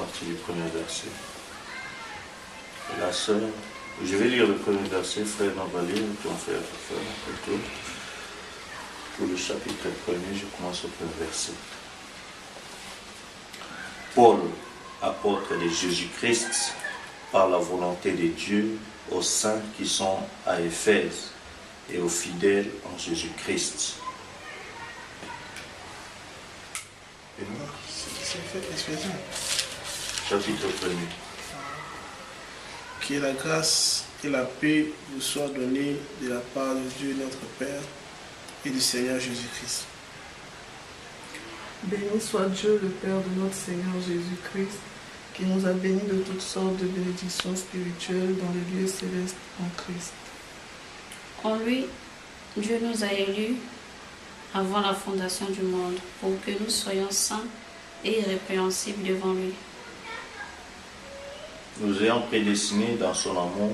partir du premier verset. Et la sœur, je vais lire le premier verset, frère, on va lire, ton frère, plutôt. Pour le chapitre 1er, je commence au premier verset. Paul, apôtre de Jésus-Christ, par la volonté de Dieu, aux saints qui sont à Éphèse et aux fidèles en Jésus-Christ. Et moi, C'est fait Éphésiens. chapitre 1er. Que la grâce et la paix vous soient données de la part de Dieu notre Père et du Seigneur Jésus-Christ. Béni soit Dieu, le Père de notre Seigneur Jésus-Christ, qui nous a bénis de toutes sortes de bénédictions spirituelles dans les lieux célestes en Christ. En lui, Dieu nous a élus avant la fondation du monde, pour que nous soyons saints et irrépréhensibles devant lui. Nous ayons prédestinés dans son amour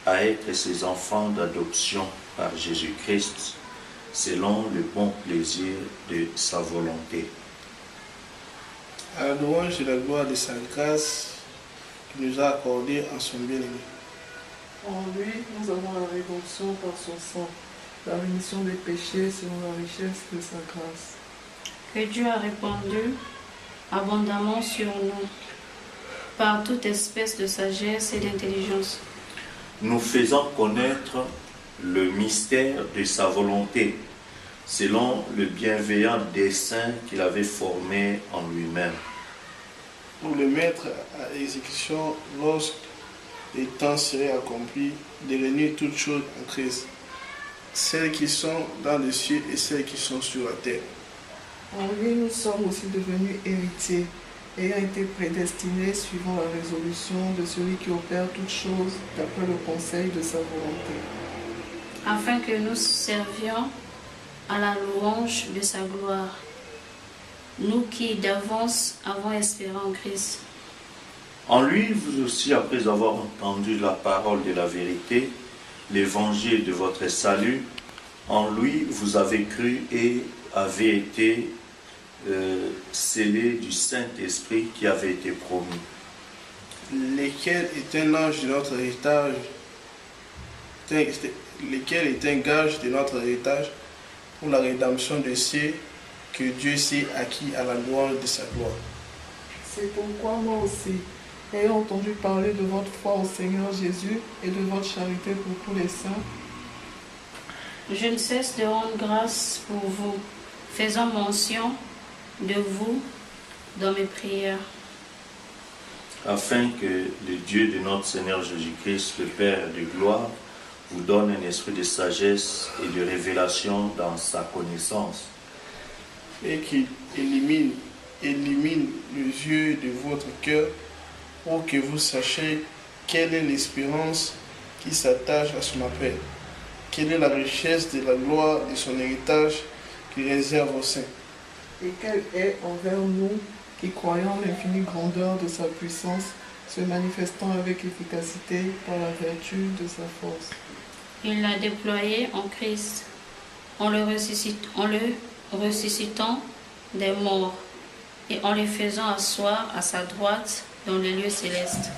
à être ses enfants d'adoption par Jésus-Christ, selon le bon plaisir de sa volonté. À la louange et la gloire de sa grâce qu'il nous a accordée en son bien-aimé. En lui, nous avons la rédemption par son sang, la rémission des péchés selon la richesse de sa grâce. Que Dieu a répandu abondamment sur nous, par toute espèce de sagesse et d'intelligence. Nous faisons connaître le mystère de sa volonté, selon le bienveillant dessein qu'il avait formé en lui-même. Pour le mettre à exécution lorsque les temps seraient accomplis, de réunir toutes choses en Christ, celles qui sont dans les cieux et celles qui sont sur la terre. En lui, nous sommes aussi devenus héritiers, ayant été prédestinés suivant la résolution de celui qui opère toutes choses d'après le conseil de sa volonté. Afin que nous servions à la louange de sa gloire, nous qui d'avance avons espéré en Christ. En lui, vous aussi, après avoir entendu la parole de la vérité, l'évangile de votre salut, en lui, vous avez cru et avez été scellés du Saint-Esprit qui avait été promis. Lesquels est un ange de notre héritage, lesquels est un gage de notre héritage pour la rédemption de ceux que Dieu s'est acquis à la louange de sa gloire. C'est pourquoi moi aussi, ayant entendu parler de votre foi au Seigneur Jésus et de votre charité pour tous les saints, Je ne cesse de rendre grâce pour vous, faisant mention de vous dans mes prières. Afin que le Dieu de notre Seigneur Jésus-Christ, le Père de gloire, vous donne un esprit de sagesse et de révélation dans sa connaissance, Et qu'il élimine les yeux de votre cœur pour que vous sachiez quelle est l'espérance qui s'attache à son appel, quelle est la richesse de la gloire de son héritage qu'il réserve aux saints, et quelle est envers nous qui croyons l'infinie grandeur de sa puissance, se manifestant avec efficacité par la vertu de sa force. Il l'a déployé en Christ, en le ressuscitant des morts et en les faisant asseoir à sa droite dans les lieux célestes.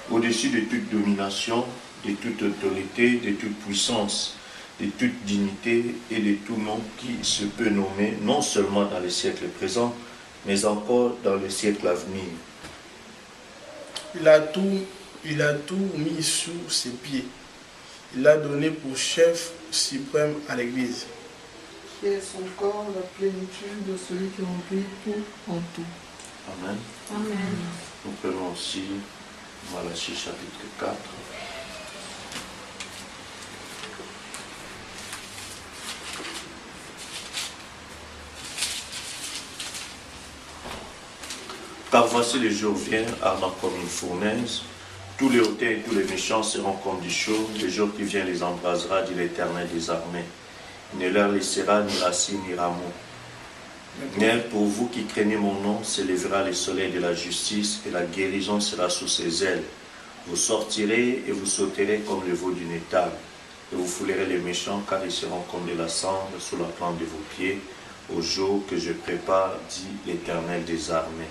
au-dessus de toute domination, de toute autorité, de toute puissance, de toute dignité et de tout nom qui se peut nommer, non seulement dans le siècle présent, mais encore dans le siècle à venir. Il a tout mis sous ses pieds. Il l'a donné pour chef suprême à l'Église, Qui est son corps, la plénitude de celui qui remplit tout en tout. Amen. Amen. Nous prenons aussi Malachie chapitre 4. Car voici le jour vient, ardent comme une fournaise. Tous les hautains et tous les méchants seront comme du chaud. Le jour qui vient les embrasera, dit l'Éternel des armées. Il ne leur laissera ni racine ni rameau. Mais pour vous qui craignez mon nom, s'élèvera le soleil de la justice et la guérison sera sous ses ailes. Vous sortirez et vous sauterez comme le veau d'une étable. Et vous foulerez les méchants car ils seront comme de la cendre sous la plante de vos pieds au jour que je prépare, dit l'Éternel des armées.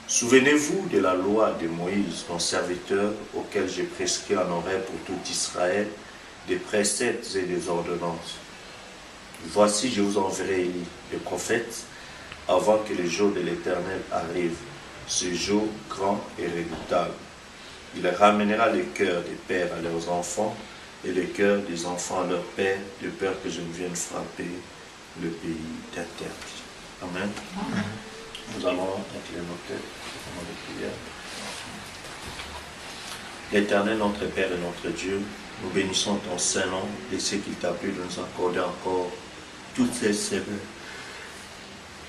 Souvenez-vous de la loi de Moïse, mon serviteur, auquel j'ai prescrit en horaire pour tout Israël, des préceptes et des ordonnances. Voici, je vous enverrai Élie, le prophète, avant que le jour de l'Éternel arrive, ce jour grand et redoutable. Il ramènera le cœur des pères à leurs enfants et le cœur des enfants à leurs pères, de peur que je ne vienne frapper le pays d'interdit. Amen. Nous allons incliner nos têtes au moment de prière. L'Éternel, notre Père et notre Dieu, nous bénissons ton Saint-Nom et ce qu'il t'a plu de nous accorder encore toutes ces semaines.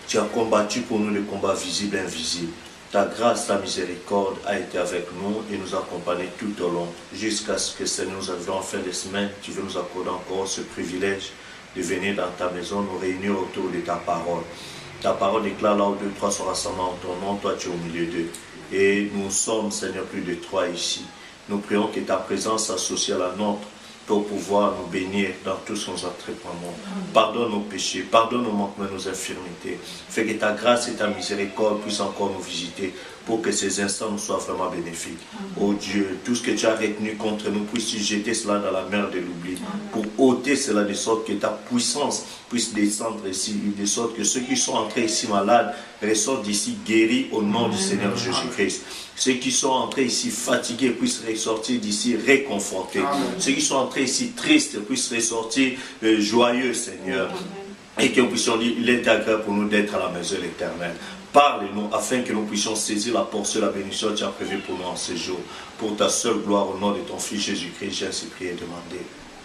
Tu as combattu pour nous les combats visibles et invisibles. Ta grâce, ta miséricorde a été avec nous et nous a accompagnés tout au long, jusqu'à ce que nous arrivions en fin de semaine. Tu veux nous accorder encore ce privilège de venir dans ta maison, nous réunir autour de ta parole. Ta parole déclare là où 2 ou 3 sont rassemblés en ton nom, toi tu es au milieu d'eux. Et nous sommes, Seigneur, plus de 3 ici. Nous prions que ta présence s'associe à la nôtre pour pouvoir nous bénir dans tout ce que nous entreprenons. Pardonne nos péchés, pardonne nos manquements, nos infirmités. Fais que ta grâce et ta miséricorde puissent encore nous visiter pour que ces instants nous soient vraiment bénéfiques. Oh Dieu, tout ce que tu as retenu contre nous, puisses-tu jeter cela dans la mer de l'oubli, pour ôter cela de sorte que ta puissance puisse descendre ici, de sorte que ceux qui sont entrés ici malades ressortent d'ici guéris au nom du Seigneur Jésus-Christ. Ceux qui sont entrés ici fatigués puissent ressortir d'ici réconfortés. Ceux qui sont entrés ici tristes puissent ressortir joyeux, Seigneur. Et que nous puissions dire, il est agréable pour nous d'être à la maison de l'Éternel. Parle-nous afin que nous puissions saisir la portion, la bénédiction que tu as prévue pour nous en ce jour. Pour ta seule gloire au nom de ton Fils Jésus-Christ, j'ai ainsi prié et demandé.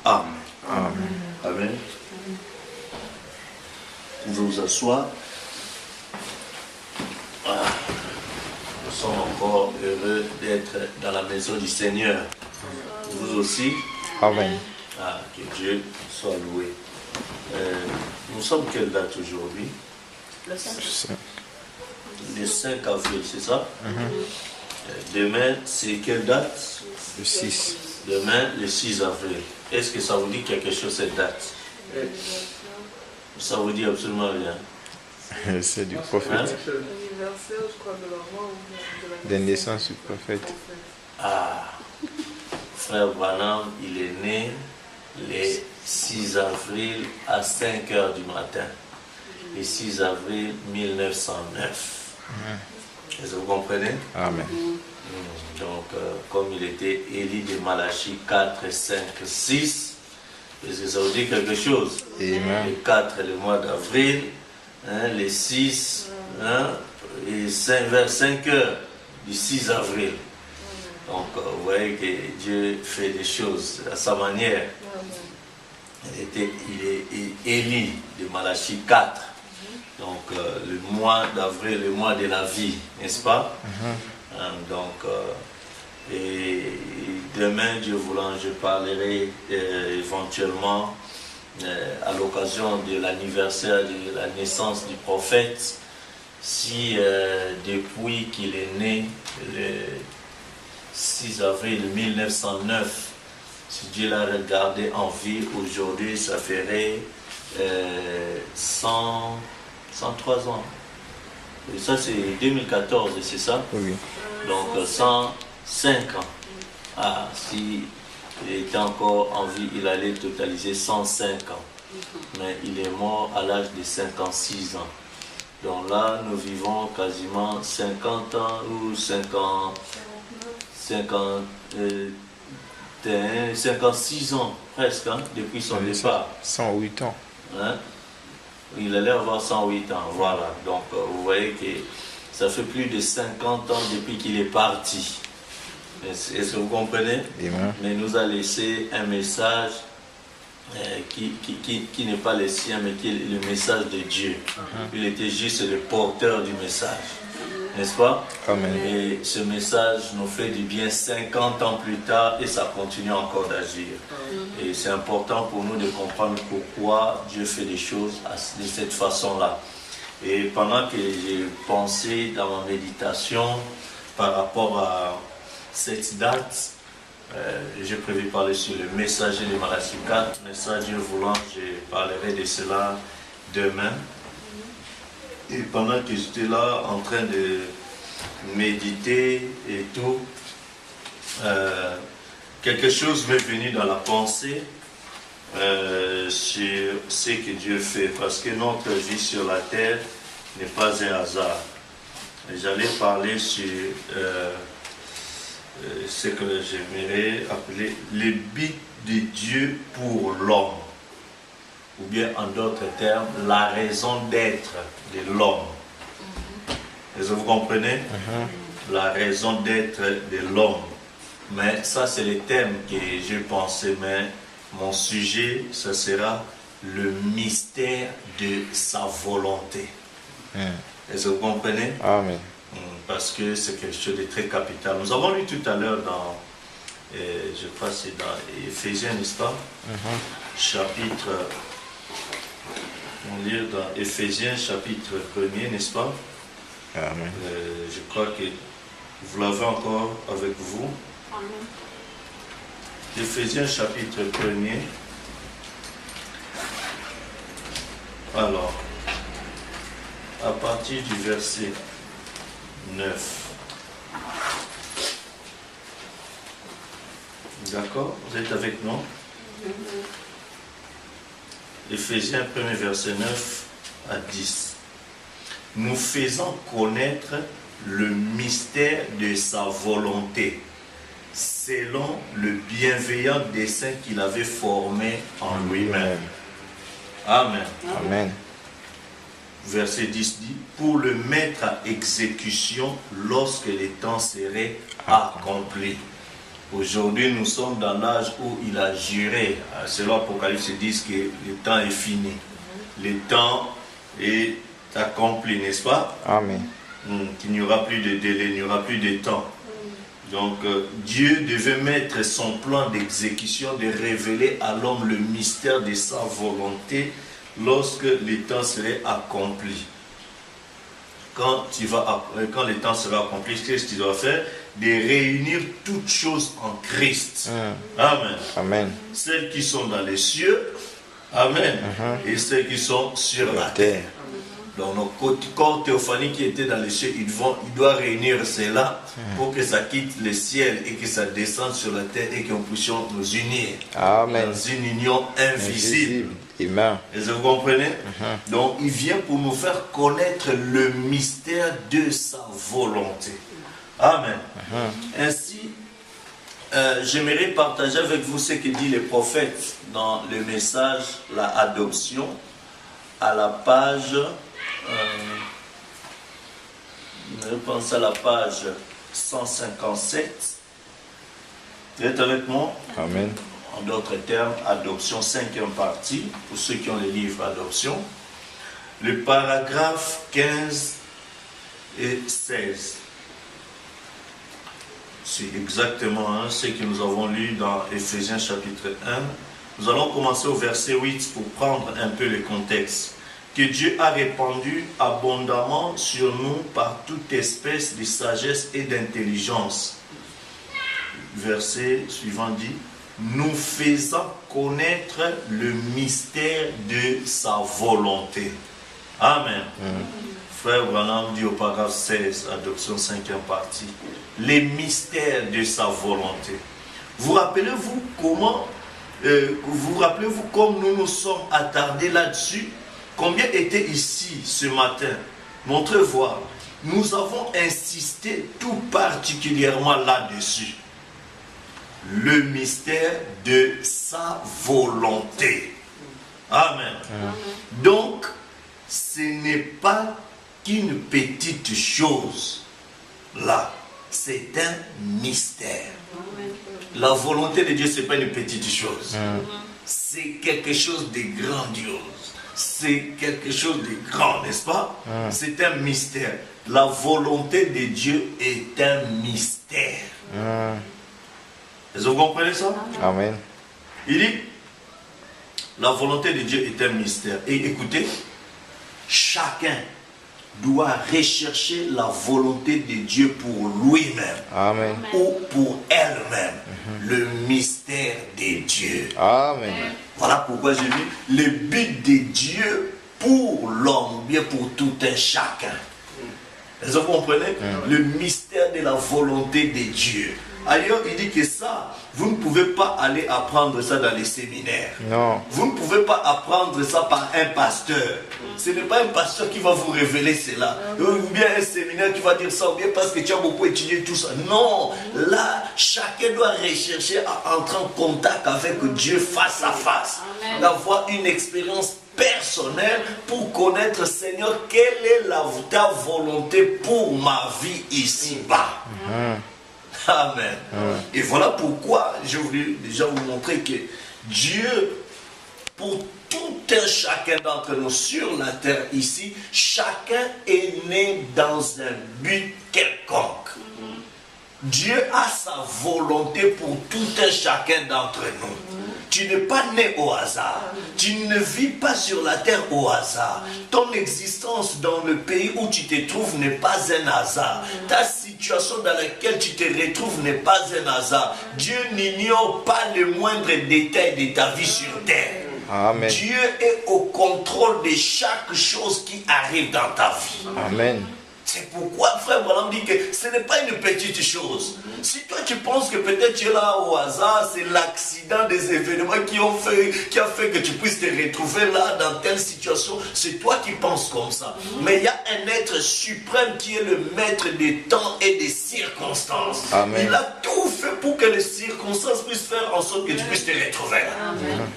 Amen. Amen. Amen. Vous pouvez vous asseoir. Nous sommes encore heureux d'être dans la maison du Seigneur. Vous aussi. Amen. Que Dieu soit loué. Nous sommes quelle date aujourd'hui? Le 5. Le 5 avril, c'est ça? Demain, c'est quelle date? Le 6. Demain, le 6 avril. Est-ce que ça vous dit quelque chose cette date? Ça vous dit absolument rien. C'est du prophète. Hein? L'anniversaire, je crois, de la mort ou De naissance du prophète. Frère Branham, il est né le 6 avril à 5 h du matin. Le 6 avril 1909. Est-ce que vous comprenez? Amen. Donc, comme il était Élie de Malachie 4, 5, 6, est-ce que ça vous dit quelque chose? Amen. Le 4, le mois d'avril, le 6, et 5, vers 5 heures du 6 avril. Donc, vous voyez que Dieu fait des choses à sa manière. Il est Élie de Malachie 4. Donc, le mois d'avril, le mois de la vie, n'est-ce pas? Et demain, Dieu voulant, je parlerai éventuellement à l'occasion de l'anniversaire de la naissance du prophète, si depuis qu'il est né le 6 avril 1909, si Dieu l'a regardé en vie aujourd'hui, ça ferait 103 ans. Et ça, c'est 2014, c'est ça? Oui. Donc 105 ans. Si il était encore en vie, il allait totaliser 105 ans. Mais il est mort à l'âge de 56 ans. Donc là, nous vivons quasiment 50 ans ou 56 ans presque, depuis son départ. 108 ans. Il allait avoir 108 ans, voilà. Donc vous voyez que ça fait plus de 50 ans depuis qu'il est parti. Est-ce que vous comprenez? Amen. Mais il nous a laissé un message qui n'est pas le sien, mais qui est le message de Dieu. Il était juste le porteur du message. N'est-ce pas? Amen. Et ce message nous fait du bien 50 ans plus tard et ça continue encore d'agir. Et c'est important pour nous de comprendre pourquoi Dieu fait des choses de cette façon-là. Et pendant que j'ai pensé dans ma méditation par rapport à cette date, j'ai prévu parler sur le messager de Malachie 4, mais ça, Dieu voulant, je parlerai de cela demain. Et pendant que j'étais là en train de méditer et tout, quelque chose m'est venu dans la pensée sur ce que Dieu fait, parce que notre vie sur la terre n'est pas un hasard. J'allais parler sur ce que j'aimerais appeler le but de Dieu pour l'homme, ou bien en d'autres termes, la raison d'être de l'homme. Est-ce que vous comprenez? La raison d'être de l'homme. Mais ça, c'est le thème que j'ai pensé, mais mon sujet, ce sera le mystère de sa volonté. Est-ce que vous comprenez? Amen. Parce que c'est quelque chose de très capital. Nous avons lu tout à l'heure dans, je crois que c'est dans Éphésiens, n'est-ce pas? Chapitre, on lit dans Éphésiens, chapitre 1er, n'est-ce pas? Amen. Je crois que vous l'avez encore avec vous. Amen. Éphésiens chapitre 1er. Alors, à partir du verset 9. D'accord? Vous êtes avec nous? Éphésiens 1er verset 9 à 10. Nous faisons connaître le mystère de sa volonté, selon le bienveillant dessein qu'il avait formé en lui-même. Amen. Amen. Verset 10 dit, pour le mettre à exécution lorsque les temps seraient accomplis. Aujourd'hui, nous sommes dans l'âge où il a juré. Selon l'Apocalypse, dit que le temps est fini. Le temps est accompli, n'est-ce pas? Amen. Qu'il n'y aura plus de délai, il n'y aura plus de temps. Donc, Dieu devait mettre son plan d'exécution, de révéler à l'homme le mystère de sa volonté lorsque le temps serait accompli. Quand le temps sera accompli, qu'est-ce que tu dois faire? De réunir toutes choses en Christ. Amen. Amen. Celles qui sont dans les cieux, amen, et celles qui sont sur la terre. Donc nos corps théophaniques qui étaient dans les cieux, il doit réunir cela pour que ça quitte le ciel et que ça descende sur la terre et que nous puissions nous unir. Amen. Dans une union invisible. Amen. Est-ce que vous comprenez? Donc il vient pour nous faire connaître le mystère de sa volonté. Amen. Ainsi, j'aimerais partager avec vous ce que dit le prophète dans le message, la adoption, à la page, je pense à la page 157. Vous êtes avec moi? Amen. En d'autres termes, adoption, 5e partie, pour ceux qui ont les livres adoption. Le paragraphe 15 et 16. C'est exactement ce que nous avons lu dans Éphésiens chapitre 1. Nous allons commencer au verset 8 pour prendre un peu le contexte. Que Dieu a répandu abondamment sur nous par toute espèce de sagesse et d'intelligence. Verset suivant dit, nous faisons connaître le mystère de sa volonté. Amen. Frère Branham dit au paragraphe 16, adoption 5e partie, les mystères de sa volonté. Vous rappelez-vous comment, comme nous nous sommes attardés là-dessus? Combien étaient ici ce matin? Montrez voir. Nous avons insisté tout particulièrement là-dessus. Le mystère de sa volonté. Amen. Donc, ce n'est pas qu'une petite chose là. C'est un mystère. La volonté de Dieu, ce n'est pas une petite chose. C'est quelque chose de grandiose. C'est quelque chose de grand, n'est-ce pas? C'est un mystère. La volonté de Dieu est un mystère. Est-ce que vous comprenez ça? Amen. Il dit, la volonté de Dieu est un mystère. Et écoutez, chacun doit rechercher la volonté de Dieu pour lui-même. Amen. Ou pour elle-même. Le mystère de Dieu. Amen. Voilà pourquoi j'ai dit le but de Dieu pour l'homme, bien pour tout un chacun. Est-ce que vous comprenez? Le mystère de la volonté de Dieu. Ailleurs, il dit que ça, vous ne pouvez pas aller apprendre ça dans les séminaires. Non. Vous ne pouvez pas apprendre ça par un pasteur. Ce n'est pas un pasteur qui va vous révéler cela. Ou bien un séminaire qui va dire ça, ou bien parce que tu as beaucoup étudié tout ça. Non, là, chacun doit rechercher à entrer en contact avec Dieu face à face. D'avoir une expérience personnelle pour connaître, Seigneur, quelle est ta volonté pour ma vie ici-bas. Amen. Et voilà pourquoi je voulais déjà vous montrer que Dieu, pour tout un chacun d'entre nous sur la terre ici, chacun est né dans un but quelconque. Dieu a sa volonté pour tout un chacun d'entre nous. Tu n'es pas né au hasard. Tu ne vis pas sur la terre au hasard. Ton existence dans le pays où tu te trouves n'est pas un hasard. Ta situation dans laquelle tu te retrouves n'est pas un hasard. Dieu n'ignore pas le moindre détail de ta vie sur terre. Amen. Dieu est au contrôle de chaque chose qui arrive dans ta vie. Amen. C'est pourquoi frère Branham dit que ce n'est pas une petite chose. Si toi tu penses que peut-être tu es là au hasard, c'est l'accident des événements qui a fait que tu puisses te retrouver là dans telle situation, c'est toi qui penses comme ça. Mais il y a un être suprême qui est le maître des temps et des circonstances. Amen. Il a tout fait pour que les circonstances puissent faire en sorte que tu puisses te retrouver là. Amen.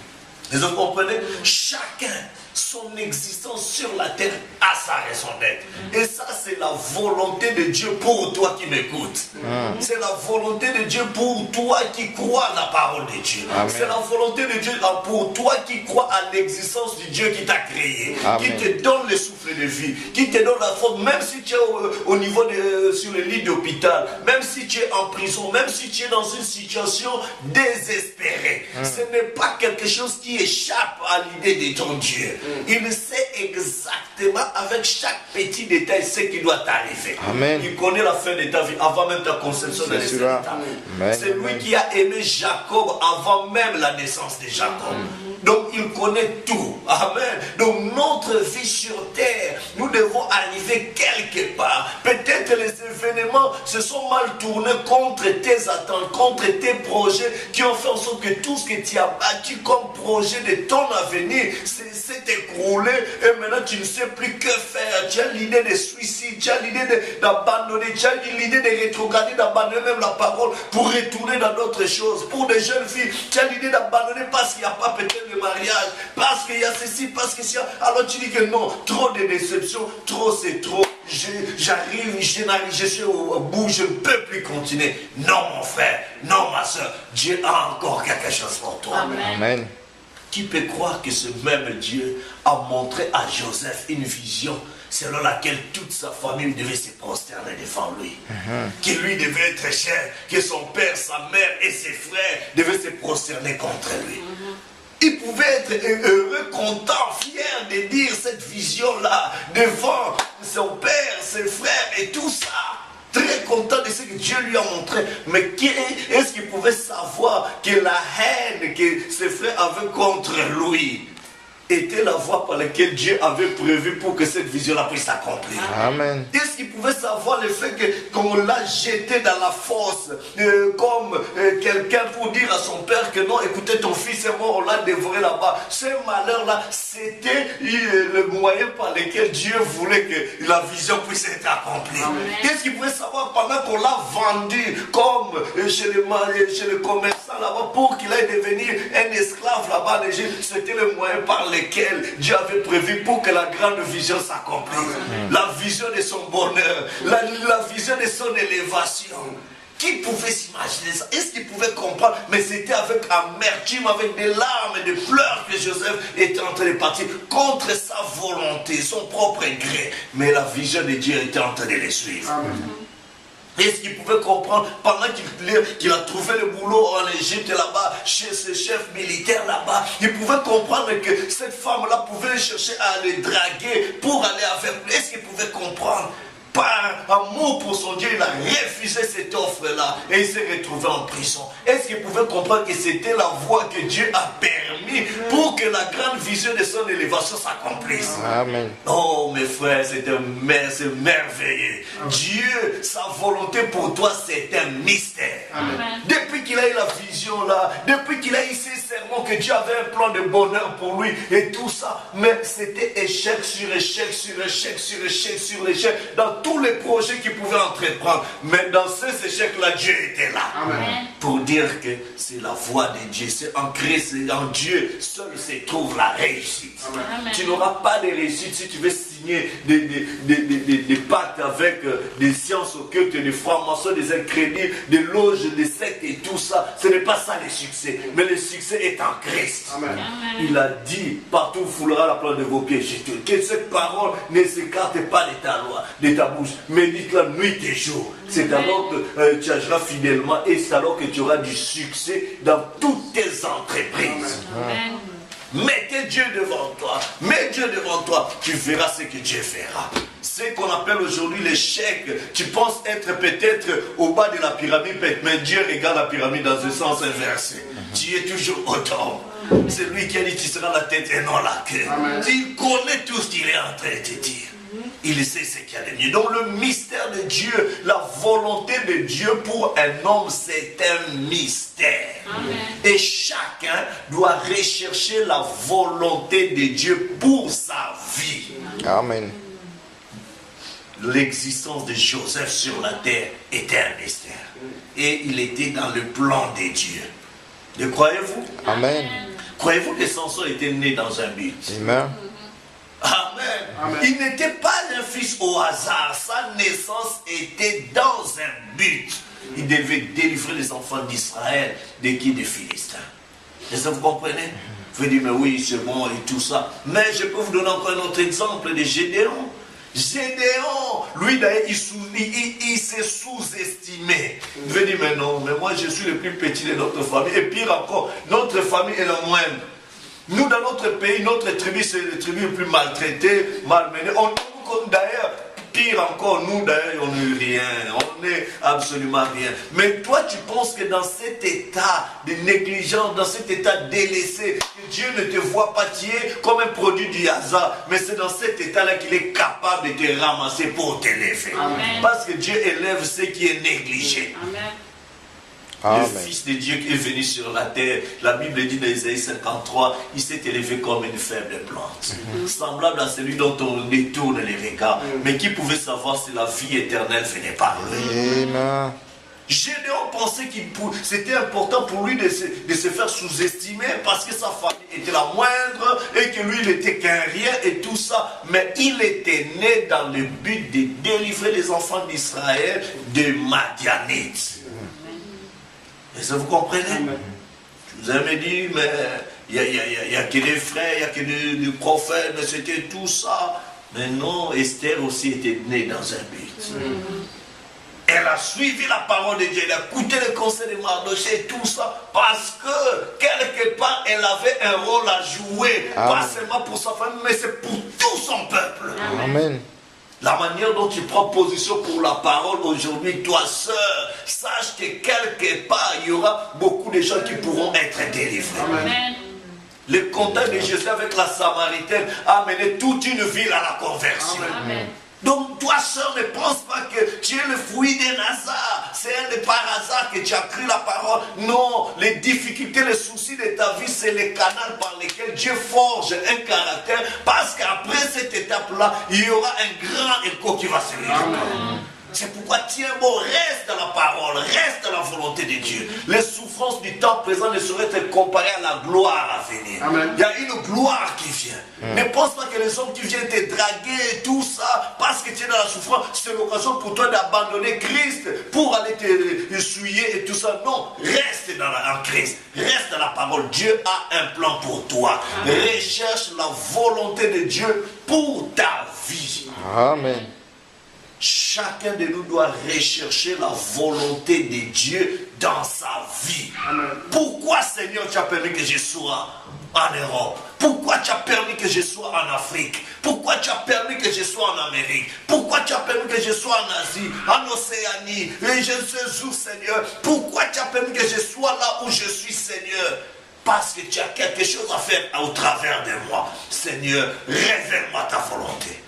Et vous comprenez? Chacun, son existence sur la terre a sa raison d'être. Et ça, c'est la volonté de Dieu pour toi qui m'écoutes. C'est la volonté de Dieu pour toi qui crois à la parole de Dieu. C'est la volonté de Dieu pour toi qui crois à l'existence du Dieu qui t'a créé. Amen. Qui te donne le souffle de vie. Qui te donne la force. Même si tu es au niveau sur le lit d'hôpital. Même si tu es en prison. Même si tu es dans une situation désespérée. Ce n'est pas quelque chose qui échappe à l'idée de ton Dieu. Il sait exactement avec chaque petit détail ce qui doit t'arriver. Il connaît la fin de ta vie avant même ta conception de C'est lui qui a aimé Jacob avant même la naissance de Jacob. Donc il connaît tout. Amen. Donc notre vie sur terre, nous devons arriver quelque part. Peut-être les événements se sont mal tournés contre tes attentes, contre tes projets qui ont fait en sorte que tout ce que tu as battu comme projet de ton avenir s'est écroulé et maintenant tu ne sais plus que faire. Tu as l'idée de suicide, tu as l'idée d'abandonner, tu as l'idée de rétrograder, d'abandonner même la parole pour retourner dans d'autres choses. Pour des jeunes filles, tu as l'idée d'abandonner parce qu'il n'y a pas peut-être de mariage, parce qu'il y a ceci, parce que c'est... Alors tu dis que non, trop de déceptions, trop c'est trop. J'arrive, je suis au bout, je ne peux plus continuer. Non mon frère, non ma soeur, Dieu a encore quelque chose pour toi. Amen. Qui peut croire que ce même Dieu a montré à Joseph une vision selon laquelle toute sa famille devait se prosterner devant lui, que lui devait être cher, que son père, sa mère et ses frères devaient se prosterner contre lui. Il pouvait être heureux, content, fier de dire cette vision-là devant son père, ses frères et tout ça. Très content de ce que Dieu lui a montré. Mais est-ce qu'il pouvait savoir que la haine que ses frères avaient contre lui était la voie par laquelle Dieu avait prévu pour que cette vision-là puisse s'accomplir? Amen. Est-ce qu'il pouvait savoir le fait qu'on l'a jeté dans la fosse comme quelqu'un pour dire à son père que non, écoutez, ton fils est mort, on l'a dévoré là-bas. Ce malheur-là, c'était le moyen par lequel Dieu voulait que la vision puisse être accomplie. Est-ce qu'il pouvait savoir pendant qu'on l'a vendu comme chez le commerçant là-bas pour qu'il aille devenir un esclave là-bas en Égypte? C'était le moyen par lequel Dieu avait prévu pour que la grande vision s'accomplisse. La vision de son bonheur, la vision de son élévation. Qui pouvait s'imaginer ça? Est-ce qu'il pouvait comprendre? Mais c'était avec amertume, avec des larmes et des pleurs que Joseph était en train de partir contre sa volonté, son propre gré. Mais la vision de Dieu était en train de les suivre. Est-ce qu'il pouvait comprendre pendant qu'il a trouvé le boulot en Égypte là-bas, chez ce chef militaire là-bas, il pouvait comprendre que cette femme-là pouvait chercher à le draguer pour aller avec lui? Est-ce qu'il pouvait comprendre? Par amour pour son Dieu, il a refusé cette offre-là et il s'est retrouvé en prison. Est-ce qu'il pouvait comprendre que c'était la voie que Dieu a permis permis pour que la grande vision de son élévation s'accomplisse. Amen. Oh mes frères, c'est merveilleux. Dieu, sa volonté pour toi, c'est un mystère. Amen. Depuis qu'il a eu la vision là, depuis qu'il a eu ces serments que Dieu avait un plan de bonheur pour lui et tout ça, mais c'était échec sur échec sur échec sur échec sur échec dans tous les projets qu'il pouvait entreprendre. Mais dans ces échecs-là, Dieu était là. Amen. Pour dire que c'est la voie de Dieu, c'est en Christ, c'est en Dieu seul se trouve la réussite. Amen. Tu n'auras pas de réussite si tu veux signer des pactes avec des sciences occultes, des francs-maçons, des incrédules, des loges, des sectes et tout ça. Ce n'est pas ça le succès, mais le succès est en Christ. Amen. Il a dit, partout où foulera la plante de vos pieds, que cette parole ne s'écarte pas de ta loi, de ta bouche, mais dites-la nuit et jour. C'est alors que tu agiras fidèlement et c'est alors que tu auras du succès dans toutes tes entreprises. Amen. Mettez Dieu devant toi, mets Dieu devant toi, tu verras ce que Dieu fera. Ce qu'on appelle aujourd'hui l'échec, tu penses être peut-être au bas de la pyramide, mais Dieu regarde la pyramide dans un sens inversé. Tu es toujours au top. C'est lui qui a dit tu seras la tête et non la queue. Il connaît tout ce qu'il est en train de te dire. Il sait ce qu'il y a de mieux. Donc le mystère de Dieu, la volonté de Dieu pour un homme, c'est un mystère. Amen. Et chacun doit rechercher la volonté de Dieu pour sa vie. Amen. L'existence de Joseph sur la terre était un mystère. Et il était dans le plan de Dieu. Le croyez-vous? Amen. Croyez-vous que Samson était né dans un but? Amen. Amen. Amen. Il n'était pas un fils au hasard. Sa naissance était dans un but. Il devait délivrer les enfants d'Israël des Philistins. Est-ce que vous comprenez? Vous dites, mais oui, c'est bon et tout ça. Mais je peux vous donner encore un autre exemple de Gédéon. Gédéon, lui d'ailleurs, il s'est sous-estimé. Il veut dire, mais non, mais moi je suis le plus petit de notre famille. Et pire encore, notre famille est la moindre. Nous, dans notre pays, notre tribu, c'est la tribu la plus maltraitée, malmenée. D'ailleurs, pire encore, nous, d'ailleurs, on n'est rien. On n'est absolument rien. Mais toi, tu penses que dans cet état de négligence, dans cet état délaissé, que Dieu ne te voit pas, tu es comme un produit du hasard. Mais c'est dans cet état-là qu'il est capable de te ramasser pour t'élever. Parce que Dieu élève ce qui est négligé. Amen. Amen. Le Fils de Dieu qui est venu sur la terre, la Bible dit dans Isaïe 53, il s'est élevé comme une faible plante, semblable à celui dont on détourne les regards, mais qui pouvait savoir si la vie éternelle venait par lui. Amen. Gédéon pensait que c'était important pour lui de se faire sous-estimer parce que sa famille était la moindre et que lui il était qu'un rien et tout ça, mais il était né dans le but de délivrer les enfants d'Israël des Madianites. Est-ce que vous comprenez? Vous avez dit, mais il n'y a que des frères, il n'y a que des prophètes, mais c'était tout ça. Mais non, Esther aussi était née dans un but. Elle a suivi la parole de Dieu, elle a écouté le conseil de Mardochée et tout ça, parce que quelque part, elle avait un rôle à jouer, pas seulement pour sa famille, mais c'est pour tout son peuple. Amen. La manière dont tu prends position pour la parole aujourd'hui, toi sœur, sache que quelque part, il y aura beaucoup de gens qui pourront être délivrés. Amen. Le contact de Jésus avec la Samaritaine a mené toute une ville à la conversion. Amen. Donc toi sœur, ne pense pas que tu es le fruit d'un hasard. C'est par hasard que tu as cru la parole. Non, les difficultés, les soucis de ta vie, c'est le canal par lequel Dieu forge un caractère. Parce qu'après cette étape-là, il y aura un grand écho qui va se réjouir. C'est pourquoi tiens bon, reste dans la parole, reste dans la volonté de Dieu. Les souffrances du temps présent ne sauraient être comparées à la gloire à venir. Amen. Il y a une gloire qui vient. Ne pense pas que les hommes qui viennent te draguer et tout ça, parce que tu es dans la souffrance, c'est l'occasion pour toi d'abandonner Christ pour aller te essuyer et tout ça. Non, reste en Christ, reste dans la parole. Dieu a un plan pour toi. Recherche la volonté de Dieu pour ta vie. Amen. Chacun de nous doit rechercher la volonté de Dieu dans sa vie. Amen. Pourquoi, Seigneur, tu as permis que je sois en Europe? Pourquoi tu as permis que je sois en Afrique? Pourquoi tu as permis que je sois en Amérique? Pourquoi tu as permis que je sois en Asie, en Océanie, et je ne sais où, Seigneur? Pourquoi tu as permis que je sois là où je suis, Seigneur? parce que tu as quelque chose à faire au travers de moi. Seigneur, révèle-moi ta volonté.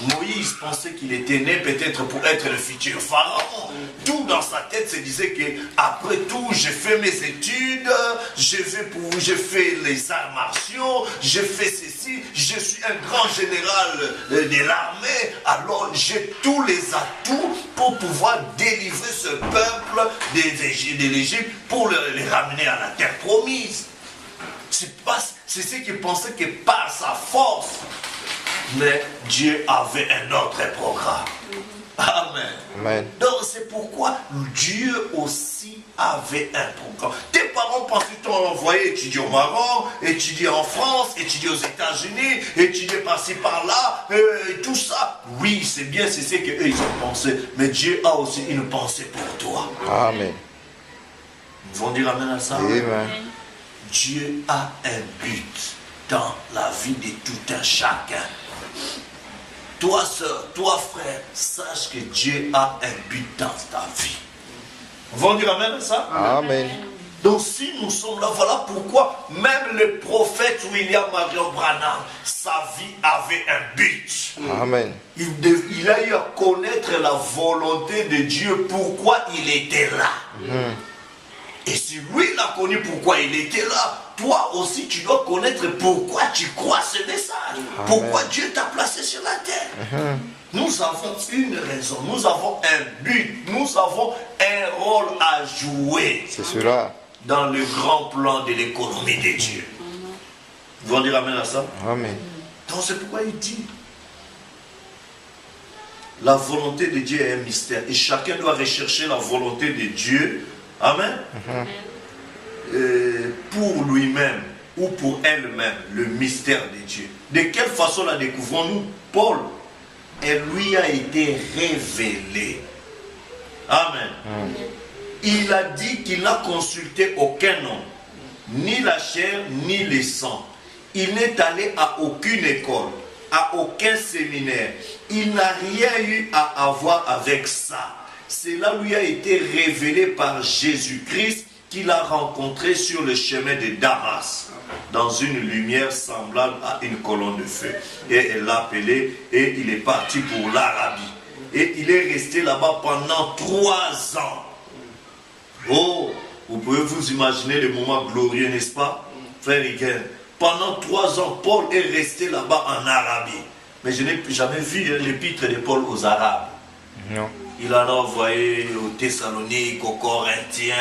Moïse pensait qu'il était né peut-être pour être le futur pharaon. Tout dans sa tête se disait que après tout, j'ai fait mes études, j'ai fait les arts martiaux, j'ai fait ceci, je suis un grand général de l'armée, alors j'ai tous les atouts pour pouvoir délivrer ce peuple de l'Égypte pour les ramener à la terre promise. C'est ce qu'il pensait que par sa force. Mais Dieu avait un autre programme. Amen. Amen. Donc c'est pourquoi Dieu aussi avait un programme. Tes parents pensent qu'ils t'ont envoyé étudier au Maroc, étudier en France, étudier aux États-Unis, étudier par-ci par-là, et tout ça. Oui, c'est bien, c'est ce qu'eux ils ont pensé. Mais Dieu a aussi une pensée pour toi. Amen. Ils vont dire amen à ça. Amen. Dieu a un but dans la vie de tout un chacun. Toi, sœur, toi, frère, sache que Dieu a un but dans ta vie. Ils vont dire amen à ça? Amen. Donc si nous sommes là, voilà pourquoi même le prophète William Marion Branham, sa vie avait un but. Amen. Il a eu à connaître la volonté de Dieu, pourquoi il était là. Et si lui il a connu pourquoi il était là, toi aussi tu dois connaître pourquoi tu crois ce message. Amen. Pourquoi Dieu t'a placé sur la terre. Nous avons une raison, nous avons un but, nous avons un rôle à jouer. C'est cela. Dans le grand plan de l'économie de Dieu. Vous allez dire amen à ça? Amen. Donc c'est pourquoi il dit la volonté de Dieu est un mystère et chacun doit rechercher la volonté de Dieu. Amen. Pour lui-même ou pour elle-même, le mystère de Dieu. De quelle façon la découvrons-nous? Paul, elle lui a été révélée. Amen. Il a dit qu'il n'a consulté aucun homme, ni la chair, ni le sang. Il n'est allé à aucune école, à aucun séminaire. Il n'a rien eu à avoir avec ça. Cela lui a été révélé par Jésus-Christ qu'il a rencontré sur le chemin de Damas, dans une lumière semblable à une colonne de feu. Et elle l'a appelé et il est parti pour l'Arabie. Et il est resté là-bas pendant 3 ans. Oh, vous pouvez vous imaginer le moment glorieux, n'est-ce pas, frère Higuel? Pendant 3 ans, Paul est resté là-bas en Arabie. Mais je n'ai jamais vu l'épître de Paul aux Arabes. Non. Il en a envoyé aux Thessaloniques, aux Corinthiens,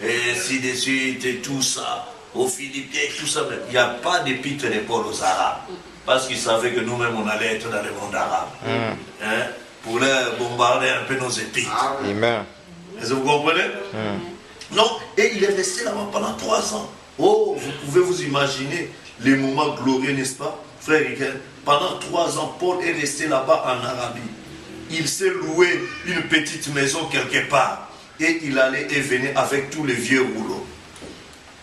et ainsi de suite, et tout ça, aux Philippiens, tout ça. Mais il n'y a pas d'épître de Paul aux Arabes. Parce qu'il savait que nous-mêmes, on allait être dans le monde arabe. Hein? Pour leur bombarder un peu nos épîtres. Amen. Est-ce que vous comprenez? Non, et il est resté là-bas pendant 3 ans. Oh, vous pouvez vous imaginer les moments glorieux, n'est-ce pas, frère Higuel? Pendant 3 ans, Paul est resté là-bas en Arabie. Il s'est loué une petite maison quelque part. Et il allait et venait avec tous les vieux rouleaux.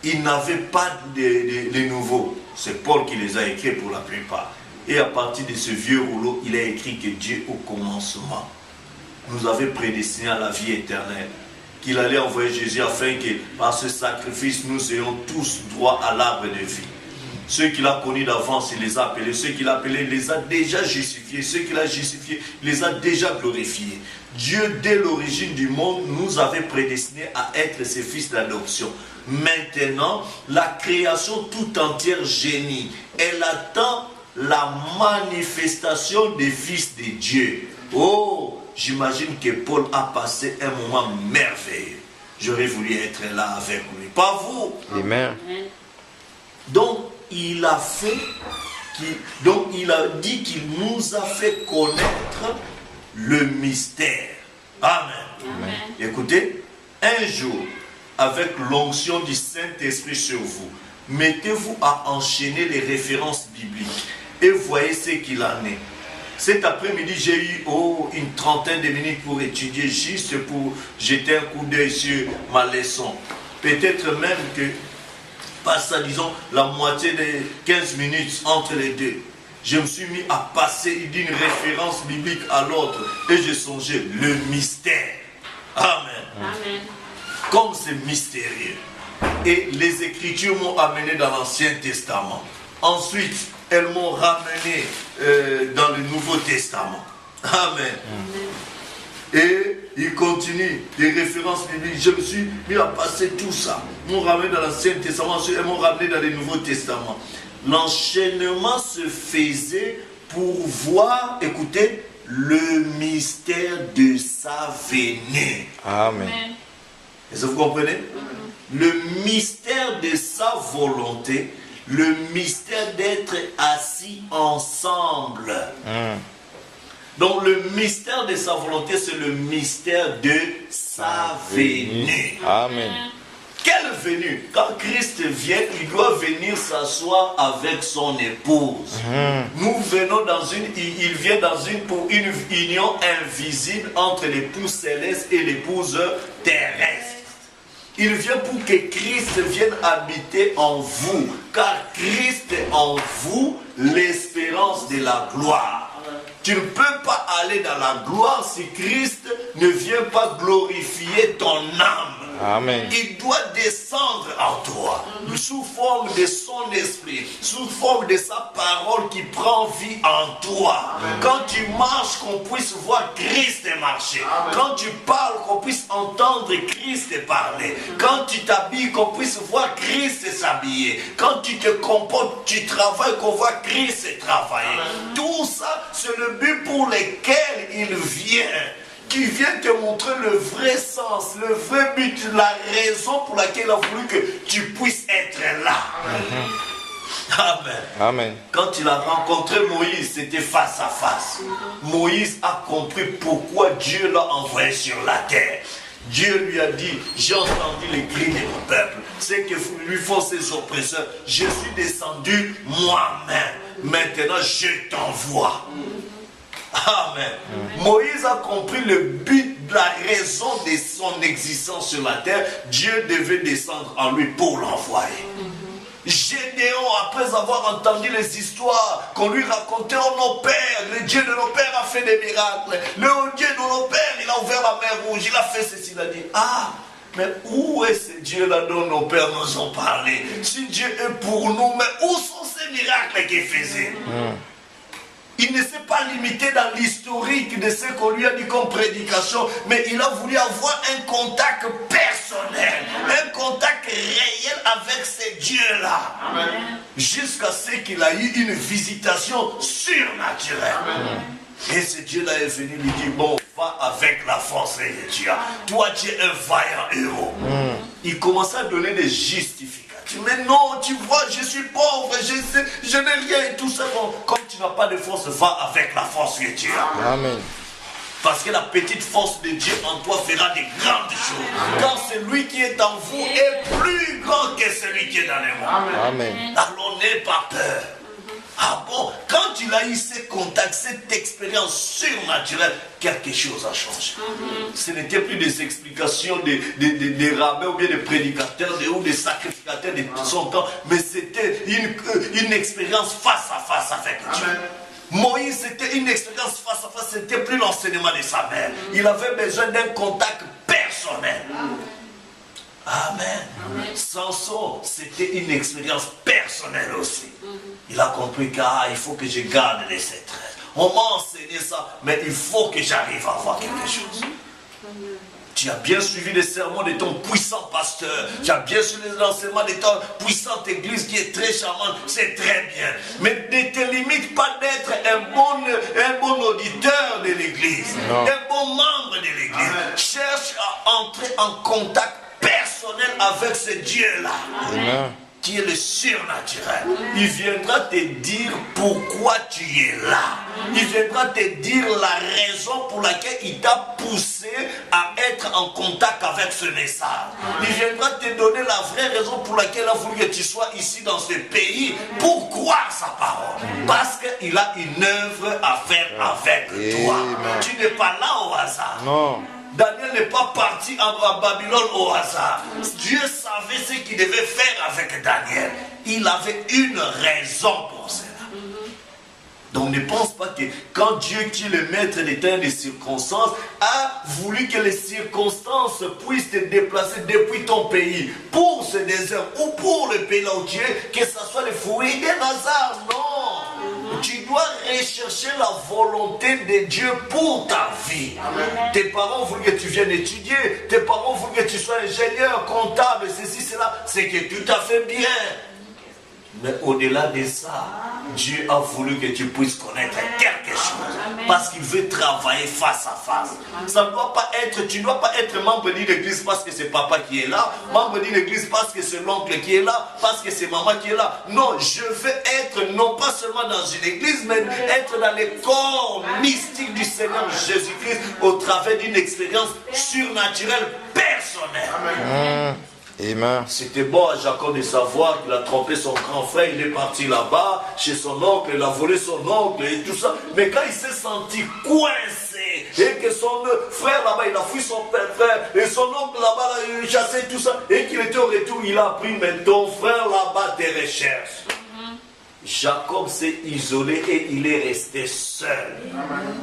Il n'avait pas de nouveaux. C'est Paul qui les a écrits pour la plupart. Et à partir de ce vieux rouleau, il a écrit que Dieu, au commencement, nous avait prédestiné à la vie éternelle. Qu'il allait envoyer Jésus afin que par ce sacrifice, nous ayons tous droit à l'arbre de vie. Ceux qu'il a connus d'avance, il les a appelés. Ceux qu'il a appelés, il les a déjà justifiés. Ceux qu'il a justifiés, il les a déjà glorifiés. Dieu, dès l'origine du monde, nous avait prédestinés à être ses fils d'adoption. Maintenant, la création tout entière gémit. Elle attend la manifestation des fils de Dieu. Oh, j'imagine que Paul a passé un moment merveilleux. J'aurais voulu être là avec lui. Pas vous. Amen. Donc, il a dit qu'il nous a fait connaître le mystère. Amen. Écoutez, un jour, avec l'onction du Saint-Esprit sur vous, mettez-vous à enchaîner les références bibliques et voyez ce qu'il en est. Cet après-midi, j'ai eu une trentaine de minutes pour étudier, juste pour jeter un coup d'œil sur ma leçon. Peut-être même que, pas ça, disons, la moitié des 15 minutes entre les deux. Je me suis mis à passer d'une référence biblique à l'autre et j'ai songé le mystère. Amen. Amen. Comme c'est mystérieux. Et les Écritures m'ont amené dans l'Ancien Testament. Ensuite, elles m'ont ramené dans le Nouveau Testament. Amen. Et il continue, des références bibliques. Je me suis mis à passer tout ça. Ils m'ont ramené dans l'Ancien Testament, ensuite ils m'ont ramené dans le Nouveau Testament. L'enchaînement se faisait pour voir, écoutez, le mystère de sa venue. Amen. Est-ce que vous comprenez? Le mystère de sa volonté, le mystère d'être assis ensemble. Donc le mystère de sa volonté, c'est le mystère de sa venue. Amen. Quelle venue? Quand Christ vient, il doit venir s'asseoir avec son épouse. Nous venons il vient pour une union invisible entre l'épouse céleste et l'épouse terrestre. Il vient pour que Christ vienne habiter en vous, car Christ est en vous l'espérance de la gloire. Tu ne peux pas aller dans la gloire si Christ ne vient pas glorifier ton âme. Amen. Il doit descendre en toi, sous forme de son esprit, sous forme de sa parole qui prend vie en toi. Quand tu marches, qu'on puisse voir Christ marcher. Quand tu parles, qu'on puisse entendre Christ parler. Quand tu t'habilles, qu'on puisse voir Christ s'habiller. Quand tu te comportes, tu travailles, qu'on voit Christ travailler. Tout ça, c'est le but pour lequel il vient. Qui vient te montrer le vrai sens, le vrai but, la raison pour laquelle il a voulu que tu puisses être là. Amen. Amen. Quand il a rencontré Moïse, c'était face à face. Moïse a compris pourquoi Dieu l'a envoyé sur la terre. Dieu lui a dit, j'ai entendu les cris de mon peuple, c'est que lui font ses oppresseurs. Je suis descendu moi-même. Maintenant, je t'envoie. Amen. Moïse a compris le but, la raison de son existence sur la terre. Dieu devait descendre en lui pour l'envoyer. Gédéon, après avoir entendu les histoires qu'on lui racontait, oh nos pères, le Dieu de nos pères a fait des miracles. Le Dieu de nos pères, il a ouvert la mer rouge, il a fait ceci, il a dit, mais où est ce Dieu-là dont nos pères nous ont parlé? Si Dieu est pour nous, mais où sont ces miracles qu'il faisait? Il ne s'est pas limité dans l'historique de ce qu'on lui a dit comme prédication, mais il a voulu avoir un contact personnel, un contact réel avec ce Dieu-là. Jusqu'à ce qu'il a eu une visitation surnaturelle. Et ce Dieu-là est venu lui dire, bon, va avec la force de Dieu. Toi, tu es un vaillant héros. Il commençait à donner des justifications. Mais non, tu vois, je suis pauvre, je n'ai rien et tout ça. Bon, comme tu n'as pas de force, va avec la force de Dieu. Amen. Parce que la petite force de Dieu en toi fera de grandes choses. Car celui qui est en vous est plus grand que celui qui est dans le monde. Amen. Alors n'aie pas peur. Ah bon, quand il a eu ces contacts, cette expérience surnaturelle, quelque chose a changé. Ce n'était plus des explications des rabbins ou bien des prédicateurs ou des sacrificateurs de son temps, mais c'était une expérience face à face avec Dieu. Moïse, c'était une expérience face à face, c'était plus l'enseignement de sa mère. Il avait besoin d'un contact personnel. Amen. Samson, c'était une expérience personnelle aussi. Il a compris qu'il faut que je garde les secrets. On m'a enseigné ça, mais il faut que j'arrive à voir quelque chose. Tu as bien suivi les sermons de ton puissant pasteur. Tu as bien suivi l'enseignement de ton puissante église qui est très charmante. C'est très bien. Mais ne te limite pas d'être un bon auditeur de l'église. Un bon membre de l'église. Cherche à entrer en contact personnel avec ce Dieu-là. Qui est le surnaturel. Il viendra te dire pourquoi tu es là. Il viendra te dire la raison pour laquelle il t'a poussé à être en contact avec ce message. Il viendra te donner la vraie raison pour laquelle il a voulu que tu sois ici dans ce pays pour croire sa parole. Parce qu'il a une œuvre à faire avec toi. Tu n'es pas là au hasard. Non. Daniel n'est pas parti à Babylone au hasard. Dieu savait ce qu'il devait faire avec Daniel. Il avait une raison pour cela. Donc ne pense pas que quand Dieu, qui est le maître des temps et des circonstances, a voulu que les circonstances puissent te déplacer depuis ton pays pour ce désert ou pour le pays là où tu es, que ce soit le fruit d'un hasard. Non! Tu dois rechercher la volonté de Dieu pour ta vie. Amen. Tes parents voulaient que tu viennes étudier, tes parents voulaient que tu sois ingénieur, comptable, ceci, cela, c'est que tout à fait bien. Mais au-delà de ça, Dieu a voulu que tu puisses connaître quelque chose. Parce qu'il veut travailler face à face. Ça ne doit pas être, tu ne dois pas être membre d'une église parce que c'est papa qui est là, membre d'une église parce que c'est l'oncle qui est là, parce que c'est maman qui est là. Non, je veux être non pas seulement dans une église, mais être dans le corps mystique du Seigneur Jésus-Christ au travers d'une expérience surnaturelle personnelle. Amen. Amen. C'était bon à Jacob de savoir qu'il a trompé son grand frère, il est parti là-bas chez son oncle, il a volé son oncle et tout ça. Mais quand il s'est senti coincé et que son frère là-bas, il a fui son frère et son oncle là-bas, il chassait tout ça et qu'il était au retour, il a appris, mais ton frère là-bas te recherche. Jacob s'est isolé et il est resté seul.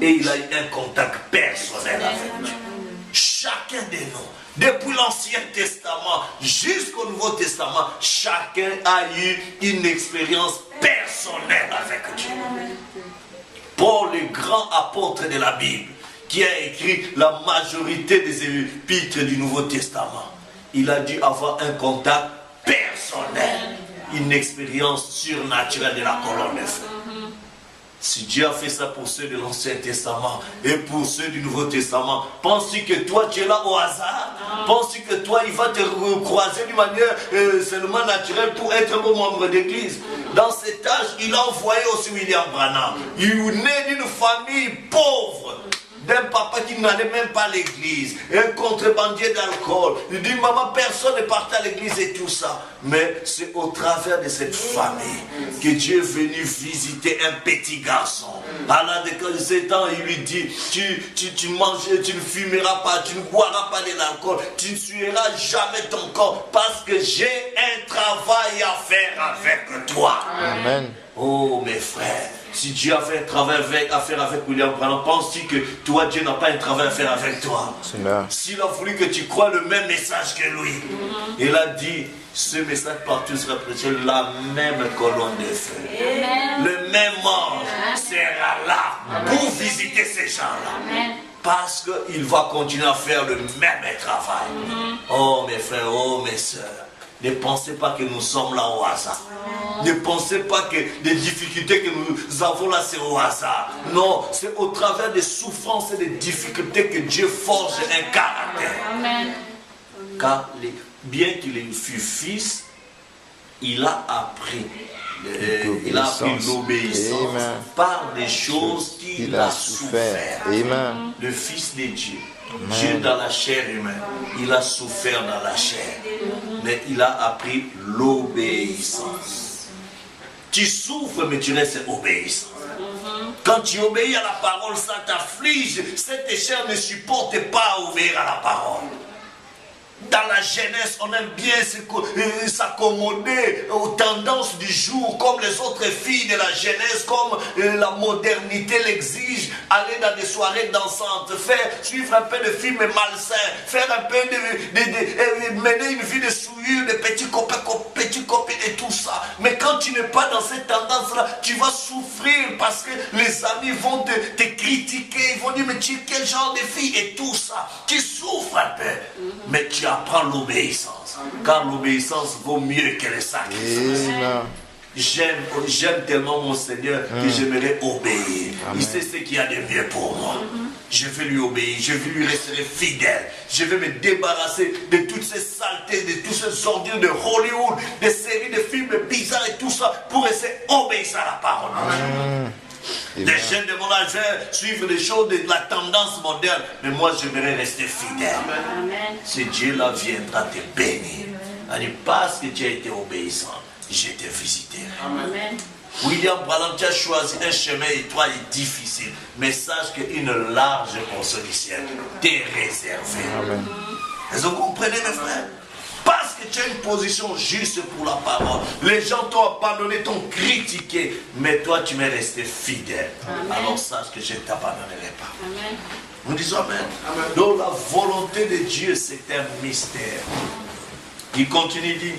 Et il a eu un contact personnel avec Dieu. Chacun de nous, depuis l'Ancien Testament jusqu'au Nouveau Testament, chacun a eu une expérience personnelle avec Dieu. Paul, le grand apôtre de la Bible, qui a écrit la majorité des épîtres du Nouveau Testament, il a dû avoir un contact personnel, une expérience surnaturelle de la colonne de feu. Si Dieu a fait ça pour ceux de l'Ancien Testament et pour ceux du Nouveau Testament, penses-tu que toi tu es là au hasard? Penses-tu que toi il va te croiser d'une manière seulement naturelle pour être un bon membre d'église? Dans cet âge, il a envoyé aussi William Branham. Il est né d'une famille pauvre, d'un papa qui n'allait même pas à l'église, un contrebandier d'alcool. Il dit, maman, personne n'est parti à l'église et tout ça. Mais c'est au travers de cette famille que Dieu est venu visiter un petit garçon. À l'âge de 17 ans, il lui dit, tu manges, tu ne fumeras pas, tu ne boiras pas de l'alcool, tu ne suivras jamais ton corps parce que j'ai un travail à faire avec toi. Amen. Oh mes frères, si Dieu a fait un travail à faire avec William Branham, penses-tu que toi Dieu n'a pas un travail à faire avec toi? S'il a voulu que tu crois le même message que lui, il a dit, ce message partout sera prêché, la même colonne de feu. Le même ange sera là pour visiter ces gens-là. Parce qu'il va continuer à faire le même travail. Oh mes frères, oh mes soeurs, ne pensez pas que nous sommes là au hasard. Ne pensez pas que les difficultés que nous avons là, c'est au hasard. Non, c'est au travers des souffrances et des difficultés que Dieu forge un caractère. Amen. Car bien qu'il fût fils, il a appris l'obéissance par des choses qu'il a souffert. Amen. Le Fils de Dieu. Amen. Dieu dans la chair humaine, il a souffert dans la chair, mais il a appris l'obéissance. Tu souffres, mais tu restes obéissant. Quand tu obéis à la parole, ça t'afflige. Cette chair ne supporte pas obéir à la parole. Dans la jeunesse, on aime bien s'accommoder aux tendances du jour, comme les autres filles de la jeunesse, comme la modernité l'exige, aller dans des soirées dansantes, suivre un peu de films malsains, faire un peu mener une vie de souillure, de petits copains et tout ça. Mais quand tu n'es pas dans cette tendance-là, tu vas souffrir parce que les amis vont te critiquer, ils vont dire, mais tu es quel genre de fille et tout ça. Tu souffres un peu, mais tu apprends l'obéissance, car l'obéissance vaut mieux que le sacrifice. J'aime tellement mon Seigneur que j'aimerais obéir. Amen. Il sait ce qu'il y a de mieux pour moi. Je vais lui obéir, je vais lui rester fidèle. Je vais me débarrasser de toutes ces saletés, de tous ces ordures de Hollywood, des séries de films bizarres et tout ça, pour rester obéissant à la parole. Amen. Les jeunes de mon âge suivent les choses de la tendance moderne, mais moi j'aimerais rester fidèle. Amen. Ce Dieu-là viendra te bénir. Parce que tu as été obéissant, je te visiterai. Amen. William Branham, tu as choisi un chemin étroit et difficile, mais sache qu'une large portion du ciel t'est réservée. Amen. Vous comprenez mes frères? Parce que tu as une position juste pour la parole. Les gens t'ont abandonné, t'ont critiqué, mais toi tu m'es resté fidèle. Amen. Alors sache que je ne t'abandonnerai pas. Amen. Nous disons Amen. Donc la volonté de Dieu, c'est un mystère. Il continue, dit,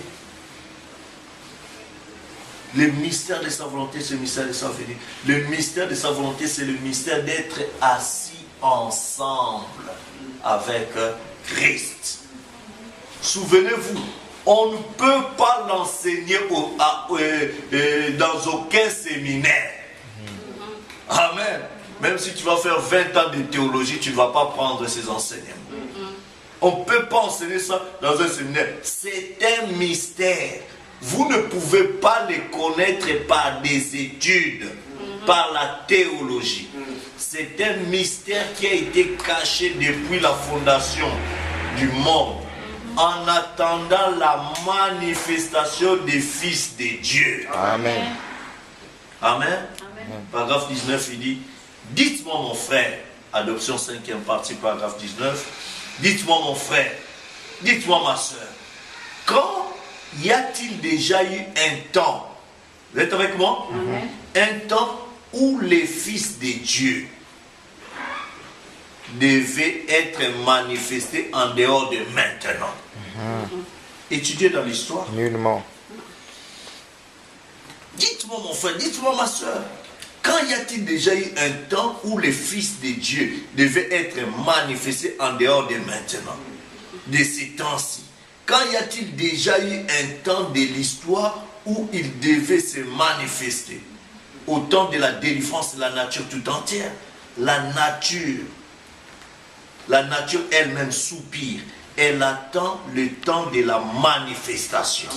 le mystère de sa volonté, c'est le mystère de sa venue. Le mystère de sa volonté, c'est le mystère d'être assis ensemble avec Christ. Souvenez-vous, on ne peut pas l'enseigner dans aucun séminaire. Amen. Même si tu vas faire 20 ans de théologie, tu ne vas pas prendre ces enseignements. On ne peut pas enseigner ça dans un séminaire. C'est un mystère. Vous ne pouvez pas les connaître par des études, par la théologie. C'est un mystère qui a été caché depuis la fondation du monde, en attendant la manifestation des fils de Dieu. Amen. Amen. Amen. Paragraphe 19, il dit, dites-moi mon frère, adoption 5e partie, paragraphe 19, dites-moi mon frère, dites-moi ma soeur, quand y a-t-il déjà eu un temps, vous êtes avec moi? Amen. Un temps où les fils de Dieu devaient être manifestés en dehors de maintenant? Étudiez dans l'histoire. Nullement. Dites-moi mon frère, dites-moi ma soeur, quand y a-t-il déjà eu un temps où les fils de Dieu devaient être manifestés en dehors de maintenant, de ces temps-ci? Quand y a-t-il déjà eu un temps de l'histoire où ils devaient se manifester? Au temps de la délivrance de la nature tout entière. La nature elle-même soupire. Elle attend le temps de la manifestation.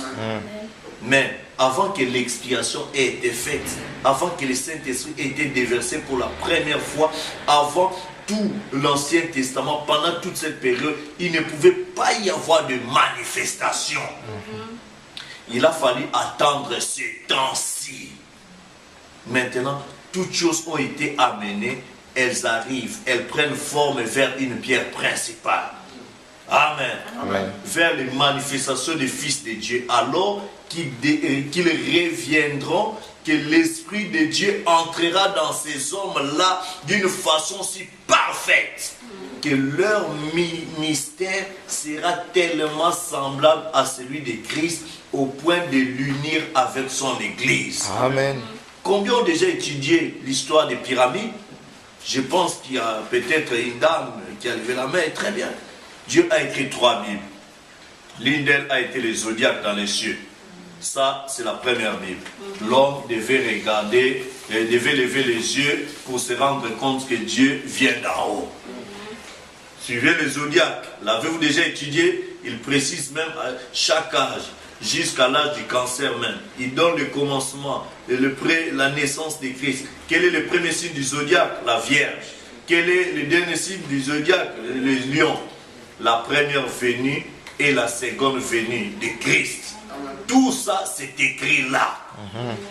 Mais avant que l'expiation ait été faite, avant que le Saint-Esprit ait été déversé pour la première fois, avant tout l'Ancien Testament, pendant toute cette période, il ne pouvait pas y avoir de manifestation. Il a fallu attendre ce temps-ci. Maintenant, toutes choses ont été amenées, elles arrivent, elles prennent forme vers une pierre principale. Amen. Amen. Vers les manifestations des fils de Dieu, alors qu'ils reviendront, que l'Esprit de Dieu entrera dans ces hommes-là d'une façon si parfaite que leur ministère sera tellement semblable à celui de Christ au point de l'unir avec son Église. Amen. Combien ont déjà étudié l'histoire des pyramides? Je pense qu'il y a peut-être une dame qui a levé la main. Très bien. Dieu a écrit 3 Bibles. L'une d'elles a été les zodiaques dans les cieux. Ça, c'est la première Bible. L'homme devait regarder, devait lever les yeux pour se rendre compte que Dieu vient d'en haut. Suivez les zodiaques. L'avez-vous déjà étudié? Il précise même à chaque âge, jusqu'à l'âge du cancer même. Il donne le commencement, la naissance de Christ. Quel est le premier signe du zodiaque? La Vierge. Quel est le dernier signe du zodiaque? Le lion. La première venue et la seconde venue de Christ. Tout ça, c'est écrit là.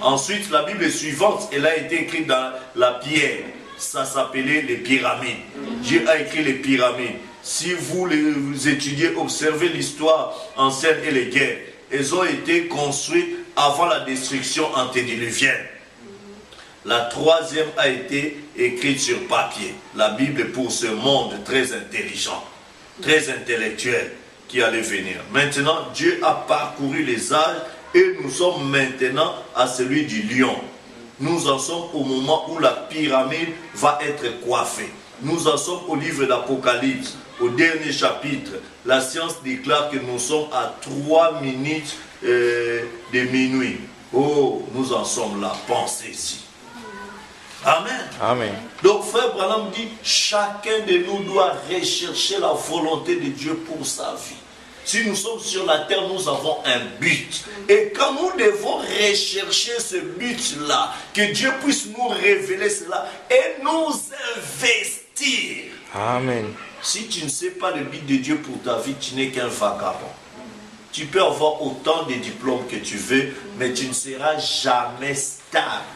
Ensuite, la Bible suivante, elle a été écrite dans la pierre. Ça s'appelait les pyramides. Dieu a écrit les pyramides. Si vous les étudiez, observez l'histoire ancienne et les guerres. Elles ont été construites avant la destruction antédiluvienne. La troisième a été écrite sur papier. La Bible pour ce monde très intelligent, très intellectuel qui allait venir. Maintenant, Dieu a parcouru les âges et nous sommes maintenant à celui du lion. Nous en sommes au moment où la pyramide va être coiffée. Nous en sommes au livre d'Apocalypse, au dernier chapitre. La science déclare que nous sommes à 3 minutes de minuit. Oh, nous en sommes là, pensez-y. Amen. Amen. Donc frère Branham dit, chacun de nous doit rechercher la volonté de Dieu pour sa vie. Si nous sommes sur la terre, nous avons un but. Et quand nous devons rechercher ce but-là, que Dieu puisse nous révéler cela et nous investir. Amen. Si tu ne sais pas le but de Dieu pour ta vie, tu n'es qu'un vagabond. Tu peux avoir autant de diplômes que tu veux, mais tu ne seras jamais stable.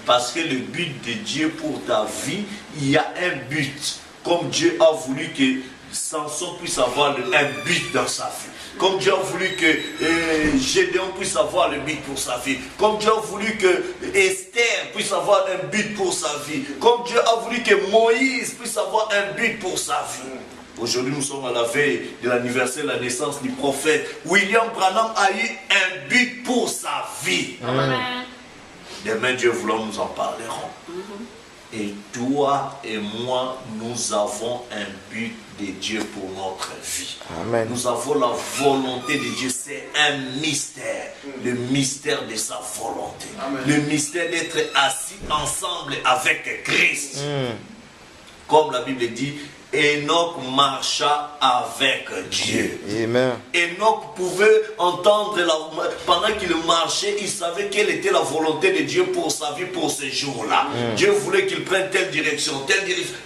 Parce que le but de Dieu pour ta vie, il y a un but. Comme Dieu a voulu que Samson puisse avoir un but dans sa vie. Comme Dieu a voulu que Gédéon puisse avoir le but pour sa vie. Comme Dieu a voulu que Esther puisse avoir un but pour sa vie. Comme Dieu a voulu que Moïse puisse avoir un but pour sa vie. Aujourd'hui, nous sommes à la veille de l'anniversaire de la naissance du prophète. William Branham a eu un but pour sa vie. Amen. Demain, Dieu voulant, nous en parlerons. Et toi et moi, nous avons un but de Dieu pour notre vie. Amen. Nous avons la volonté de Dieu. C'est un mystère. Le mystère de sa volonté. Amen. Le mystère d'être assis ensemble avec Christ. Comme la Bible dit, Enoch marcha avec Dieu. Amen. Enoch pouvait entendre, pendant qu'il marchait, il savait quelle était la volonté de Dieu pour sa vie, pour ce jour-là. Dieu voulait qu'il prenne telle direction,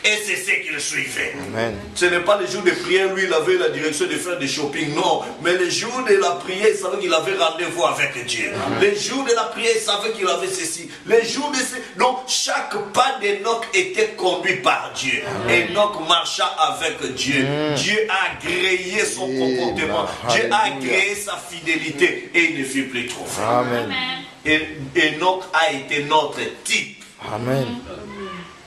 et c'est ce qu'il suivait. Amen. Ce n'est pas le jour de prière, lui, il avait la direction de faire des shopping, non. Mais le jour de la prière, il savait qu'il avait rendez-vous avec Dieu. Le jour de la prière, il savait qu'il avait ceci. Le jour de ceci. Donc, chaque pas d'Enoch était conduit par Dieu. Enoch marchait avec Dieu. Dieu a agréé son comportement. Dieu a agréé sa fidélité et il ne fut plus trouvé. Amen. Enoch a été notre type. Amen.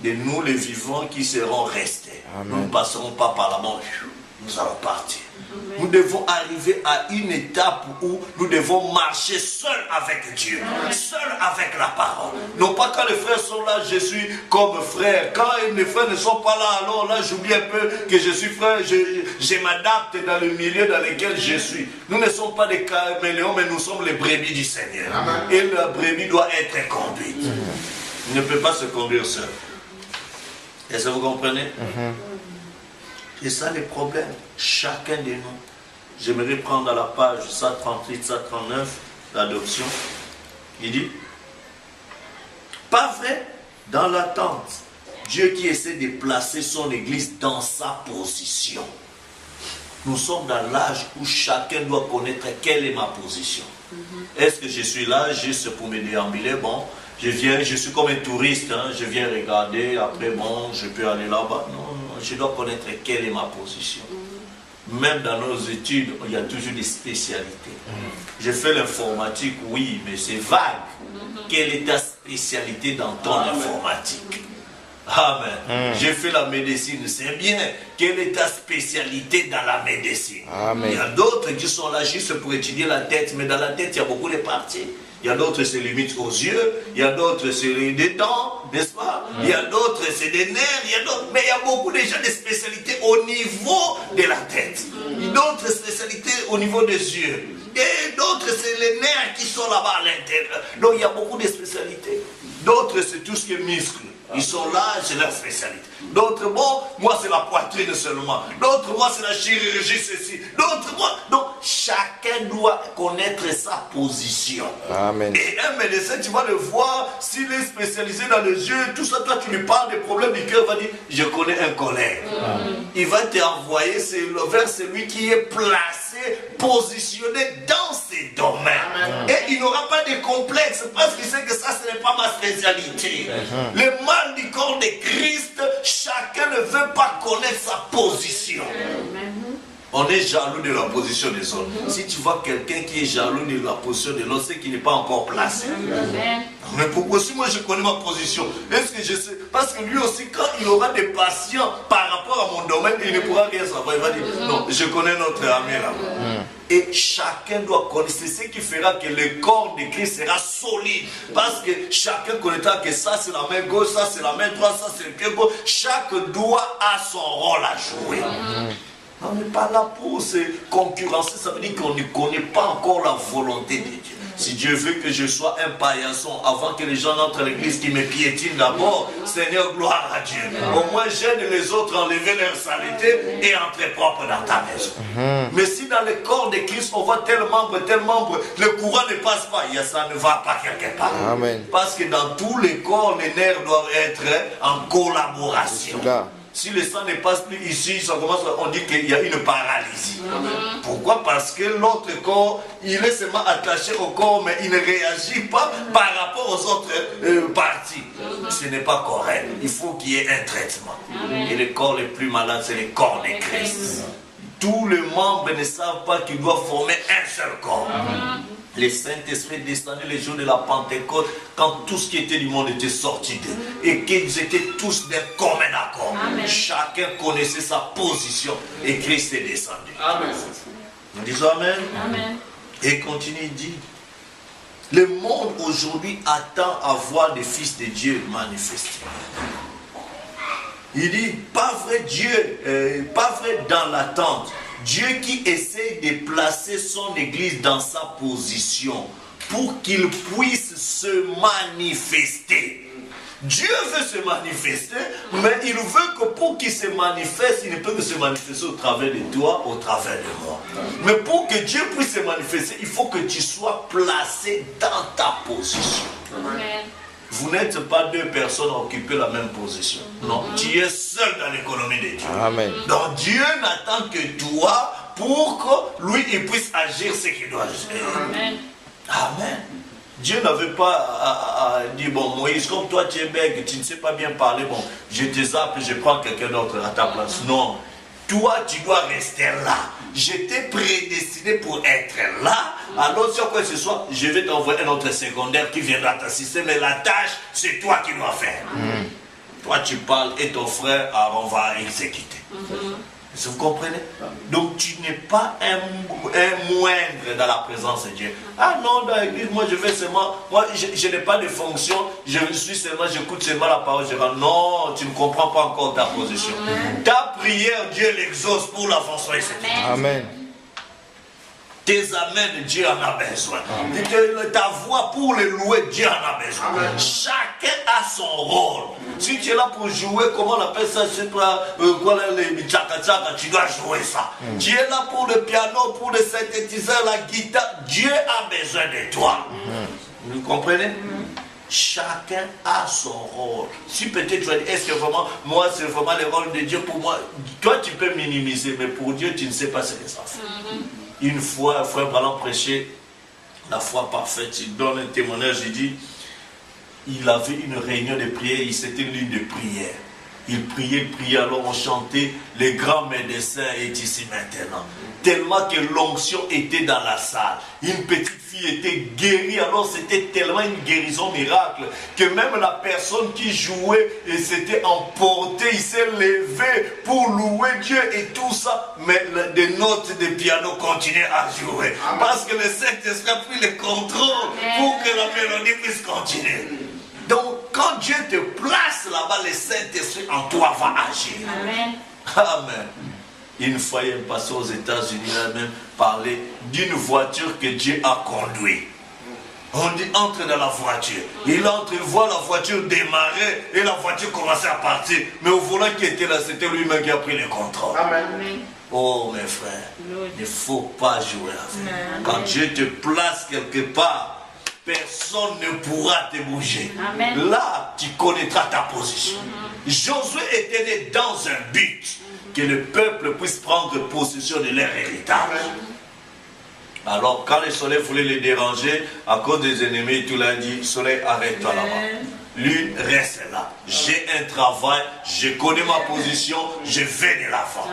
De nous les vivants qui serons restés. Amen. Nous ne passerons pas par la mort. Nous allons partir. Nous devons arriver à une étape où nous devons marcher seuls avec Dieu, seuls avec la parole. Non pas quand les frères sont là, je suis comme frère. Quand mes frères ne sont pas là, alors là j'oublie un peu que je suis frère, je m'adapte dans le milieu dans lequel je suis. Nous ne sommes pas des caméléons, mais nous sommes les brebis du Seigneur. Et la brebis doit être conduite. Il ne peut pas se conduire seul. Est-ce que vous comprenez? C'est ça les problèmes. Chacun de nous. J'aimerais prendre à la page 138, 139, l'adoption. Il dit, pas vrai, dans l'attente, Dieu qui essaie de placer son église dans sa position. Nous sommes dans l'âge où chacun doit connaître quelle est ma position. Est-ce que je suis là juste pour me déambuler? Bon, je viens, je suis comme un touriste, hein, je viens regarder, après bon, je peux aller là-bas. Non, je dois connaître quelle est ma position. Même dans nos études, il y a toujours des spécialités. Je fais l'informatique, oui, mais c'est vague. Quelle est ta spécialité dans ton informatique? Amen. J'ai fait la médecine, c'est bien. Quelle est ta spécialité dans la médecine? Amen. Il y a d'autres qui sont là juste pour étudier la tête, mais dans la tête, il y a beaucoup de parties. Il y a d'autres, c'est limite aux yeux. Il y a d'autres, c'est des dents, n'est-ce pas? Il y a d'autres, c'est des nerfs. Il y a d'autres, mais il y a beaucoup déjà de spécialités au niveau de la tête. D'autres spécialités au niveau des yeux. Et d'autres, c'est les nerfs qui sont là-bas à l'intérieur. Donc, il y a beaucoup de spécialités. D'autres, c'est tout ce qui est muscle. Ils sont là, c'est leur spécialité. D'autres, bon, moi c'est la poitrine seulement. D'autres, moi c'est la chirurgie, ceci. D'autres, moi. Donc, chacun doit connaître sa position. Amen. Et un médecin, tu vas le voir, s'il est spécialisé dans les yeux, tout ça, toi tu lui parles des problèmes du cœur, il va dire, je connais un collègue. Il va t'envoyer vers celui qui est placé, positionné dans ses domaines. Et il n'aura pas de complexe parce qu'il sait que ça, ce n'est pas ma spécialité. Le mal du corps de Christ, chacun ne veut pas connaître sa position. On est jaloux de la position des autres. Si tu vois quelqu'un qui est jaloux de la position de l'autre, c'est qu'il n'est pas encore placé. Mais pourquoi si moi je connais ma position? Est-ce que je sais? Parce que lui aussi, quand il aura des patients par rapport à mon domaine, il ne pourra rien savoir. Il va dire, non, je connais notre ami là. Et chacun doit connaître. C'est ce qui fera que le corps de Christ sera solide. Parce que chacun connaîtra que ça c'est la main gauche, ça c'est la main droite, ça c'est le pied gauche. Chaque doigt a son rôle à jouer. On n'est pas là pour se concurrencer, ça veut dire qu'on ne connaît pas encore la volonté de Dieu. Si Dieu veut que je sois un paillasson avant que les gens entrent à l'église qui me piétinent d'abord, Seigneur, gloire à Dieu. Au moins j'aide les autres à enlever leur saleté et entrer propre dans ta maison. Mais si dans le corps de Christ on voit tel membre, le courant ne passe pas, ça ne va pas quelque part. Amen. Parce que dans tous les corps, les nerfs doivent être en collaboration. si le sang ne passe plus ici, ça commence, on dit qu'il y a une paralysie. Pourquoi? Parce que l'autre corps, il est seulement attaché au corps, mais il ne réagit pas par rapport aux autres parties. Ce n'est pas correct. Il faut qu'il y ait un traitement. Et le corps le plus malade, c'est le corps de Christ. Tous les membres ne savent pas qu'ils doivent former un seul corps. Le Saint-Esprit est descendu les jours de la Pentecôte, quand tout ce qui était du monde était sorti d'eux. Et qu'ils étaient tous d'un commun accord. Chacun connaissait sa position. Et Christ est descendu. Amen. Nous disons Amen. Amen. Et continue, il dit, le monde aujourd'hui attend à voir des fils de Dieu manifestés. Il dit, pas vrai Dieu, pas vrai dans l'attente. Dieu qui essaie de placer son église dans sa position pour qu'il puisse se manifester. Dieu veut se manifester, mais il veut que pour qu'il se manifeste, il ne peut que se manifester au travers de toi, au travers de moi. Mais pour que Dieu puisse se manifester, il faut que tu sois placé dans ta position. Amen. Vous n'êtes pas deux personnes à occuper la même position. Non, tu es seul dans l'économie de Dieu. Amen. Donc Dieu n'attend que toi pour que lui il puisse agir ce qu'il doit agir. Amen. Amen. Dieu n'avait pas dit, bon Moïse, comme toi tu es bègue, tu ne sais pas bien parler, bon, je te zappe, je prends quelqu'un d'autre à ta place. Non, toi tu dois rester là. Je t'ai prédestiné pour être là. Alors sur quoi que ce soit, je vais t'envoyer un autre secondaire qui viendra t'assister, mais la tâche, c'est toi qui dois faire. Toi tu parles et ton frère, alors on va exécuter. Vous comprenez? Donc tu n'es pas un moindre dans la présence de Dieu. Ah non, dans l'église, moi je vais seulement, moi je n'ai pas de fonction, je suis seulement, j'écoute seulement la parole, je vais. Non, tu ne comprends pas encore ta position. Ta prière, Dieu l'exauce pour l'avancement. Amen. Tes amens, Dieu en a besoin. Ta voix pour le louer, Dieu en a besoin. Chacun a son rôle. Si tu es là pour jouer, comment on appelle ça, je sais pas, les tchaka-tchaka, tu dois jouer ça. Tu es là pour le piano, pour le synthétiseur, la guitare, Dieu a besoin de toi. Vous comprenez? Chacun a son rôle. Si peut-être tu vas dire, est-ce que vraiment, moi c'est vraiment le rôle de Dieu pour moi? Toi tu peux minimiser, mais pour Dieu tu ne sais pas ce que ça fait. Une fois, frère Branham prêchait la foi parfaite. Il donne un témoignage, il dit, il avait une réunion de prière, c'était une ligne de prière. Il priait, alors on chantait, le grand médecin est ici maintenant. Tellement que l'onction était dans la salle. Une petite fille était guérie, alors c'était tellement une guérison miracle que même la personne qui jouait s'était emportée, il s'est levé pour louer Dieu et tout ça, mais des notes de piano continuaient à jouer. Parce que le Saint-Esprit a pris le contrôle pour que la mélodie puisse continuer. Donc, quand Dieu te place là-bas, le Saint-Esprit en toi va agir. Amen. Amen. Une fois, il y a un pasteur aux États-Unis, il a même parlé d'une voiture que Dieu a conduite. On dit entre dans la voiture. Il entre, il voit la voiture démarrer et la voiture commencer à partir. Mais au volant qui était là, c'était lui-même qui a pris le contrôle. Amen. Oh mes frères, il ne faut pas jouer avec. Quand Dieu te place quelque part, personne ne pourra te bouger. Amen. Là, tu connaîtras ta position. Josué était né dans un but, que le peuple puisse prendre possession de leur héritage. Alors, quand le soleil voulait les déranger, à cause des ennemis, tout l'a dit, soleil, arrête-toi là-bas. Lui, reste là. J'ai un travail, je connais ma position, je vais de l'avant.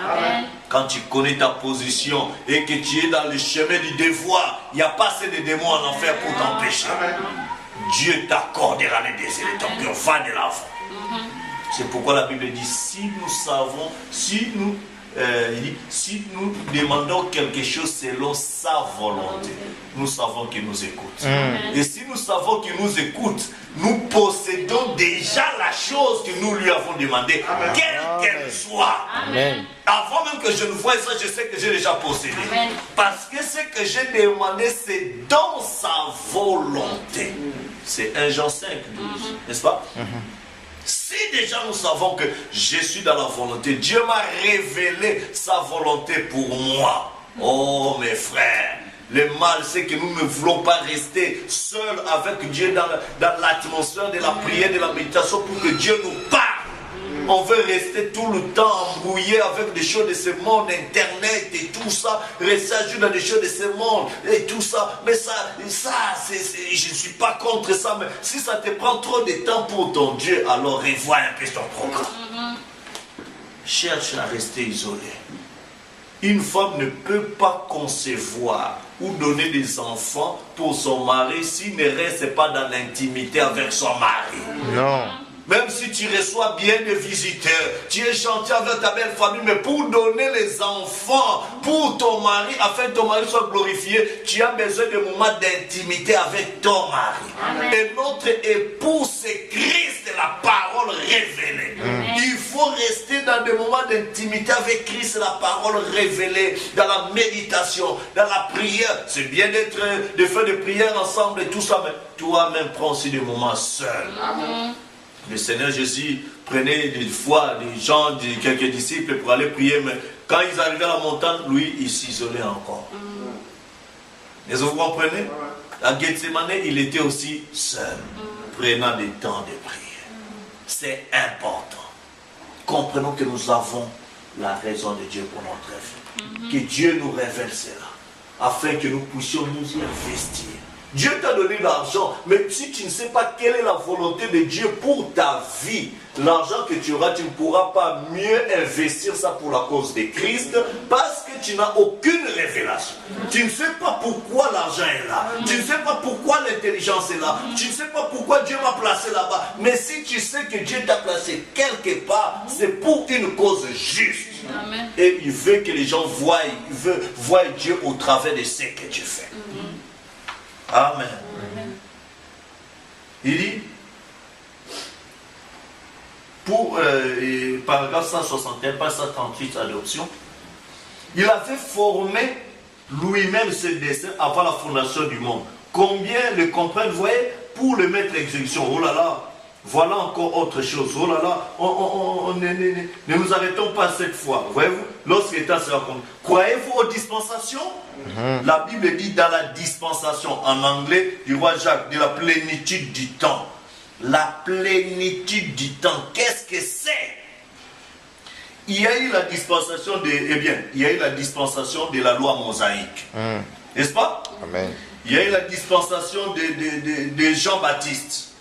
Quand tu connais ta position et que tu es dans le chemin du devoir, il n'y a pas assez de démons en enfer pour t'empêcher. Dieu t'accordera les désirs de ton cœur, va de l'avant. C'est pourquoi la Bible dit, si nous savons, si nous demandons quelque chose selon sa volonté, nous savons qu'il nous écoute. Et si nous savons qu'il nous écoute, nous possédons déjà la chose que nous lui avons demandé, quelle qu'elle soit. Amen. Avant même que je ne voie ça, je sais que j'ai déjà possédé. Parce que ce que j'ai demandé, c'est dans sa volonté. C'est 1 Jean 5, 12, n'est-ce pas? Si déjà nous savons que je suis dans la volonté, Dieu m'a révélé sa volonté pour moi. Oh mes frères, le mal c'est que nous ne voulons pas rester seuls avec Dieu dans l'atmosphère de la prière, de la méditation pour que Dieu nous parle. On veut rester tout le temps embrouillé avec des choses de ce monde, Internet et tout ça. Rester à jour dans des choses de ce monde et tout ça. Mais ça je ne suis pas contre ça. Mais si ça te prend trop de temps pour ton Dieu, alors revois un peu ton programme. Cherche à rester isolé. Une femme ne peut pas concevoir ou donner des enfants pour son mari s'il ne reste pas dans l'intimité avec son mari. Non. Même si tu reçois bien des visiteurs, tu es gentil avec ta belle famille, mais pour donner les enfants pour ton mari, afin que ton mari soit glorifié, tu as besoin de moments d'intimité avec ton mari. Amen. Et notre époux, c'est Christ, la parole révélée. Amen. Il faut rester dans des moments d'intimité avec Christ, la parole révélée, dans la méditation, dans la prière. C'est bien de faire des prières ensemble et tout ça, mais toi-même prends aussi des moments seuls. Amen. Le Seigneur Jésus prenait des fois des gens, quelques disciples pour aller prier, mais quand ils arrivaient à la montagne, lui, il s'isolait encore. Est-ce que vous comprenez? À Gethsemane, il était aussi seul, prenant des temps de prière. C'est important. Comprenons que nous avons la raison de Dieu pour notre vie. Que Dieu nous révèle cela, afin que nous puissions nous y investir. Dieu t'a donné l'argent, mais si tu ne sais pas quelle est la volonté de Dieu pour ta vie, l'argent que tu auras, tu ne pourras pas mieux investir ça pour la cause de Christ, parce que tu n'as aucune révélation. Tu ne sais pas pourquoi l'argent est là, tu ne sais pas pourquoi l'intelligence est là, tu ne sais pas pourquoi Dieu m'a placé là-bas, mais si tu sais que Dieu t'a placé quelque part, c'est pour une cause juste. Amen. Et il veut que les gens voient Dieu au travers de ce que tu fais. Amen. Amen. Il dit, pour paragraphe 161, page 138, adoption, il avait formé lui-même ce dessin avant la fondation du monde. Combien le comprennent, vous voyez, pour le mettre à exécution. Oh là là, voilà encore autre chose. Oh là là, ne nous arrêtons pas cette fois. Voyez-vous, lorsque l'État se raconte. Croyez-vous aux dispensations? La Bible dit dans la dispensation, en anglais, du roi Jacques, de la plénitude du temps. La plénitude du temps, qu'est-ce que c'est? Il y a eu la dispensation de la loi mosaïque. N'est-ce pas? Amen. Il y a eu la dispensation de Jean-Baptiste.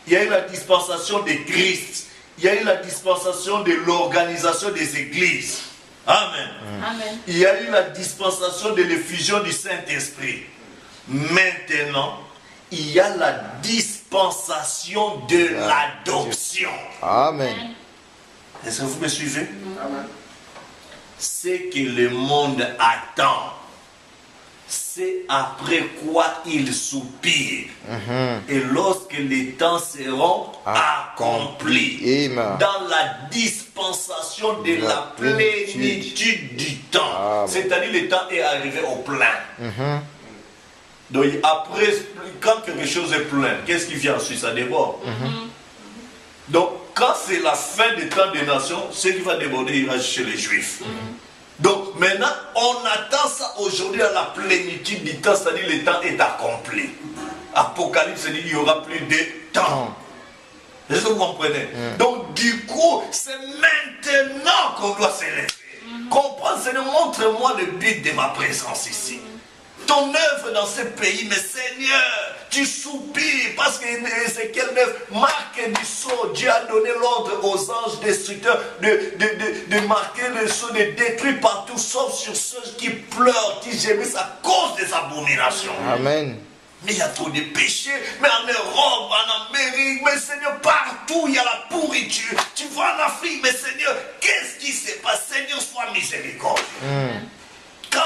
Il y a eu la dispensation de Christ. Il y a eu la dispensation de l'organisation des églises. Amen. Amen. Il y a eu la dispensation de l'effusion du Saint-Esprit. Maintenant, il y a la dispensation de l'adoption. Amen. Est-ce que vous me suivez? Amen. Ce que le monde attend, c'est après quoi il soupire. Et lorsque les temps seront accomplis, dans la dispensation de la plénitude du temps, c'est-à-dire le temps est arrivé au plein. Donc après, quand quelque chose est plein, qu'est-ce qui vient ensuite? Ça déborde. Donc quand c'est la fin des temps des nations, ce qui va déborder ira chez les Juifs. Donc maintenant, on attend ça aujourd'hui à la plénitude du temps, c'est-à-dire le temps est accompli. Apocalypse dit qu'il n'y aura plus de temps. Est-ce que vous comprenez? Donc du coup, c'est maintenant qu'on doit s'élever. Comprends, Seigneur, montre-moi le but de ma présence ici. Ton œuvre dans ce pays, mais Seigneur, tu soupires parce que Ézéchiel 9 marque du sceau. Dieu a donné l'ordre aux anges destructeurs de marquer le sceau, de détruire partout, sauf sur ceux qui pleurent, qui gémissent à cause des abominations. Amen. Mais il y a trop de péchés, mais en Europe, en Amérique, mais Seigneur, partout il y a la pourriture. Tu vois en Afrique, mais Seigneur, qu'est-ce qui se passe? Seigneur, sois miséricordieux. Quand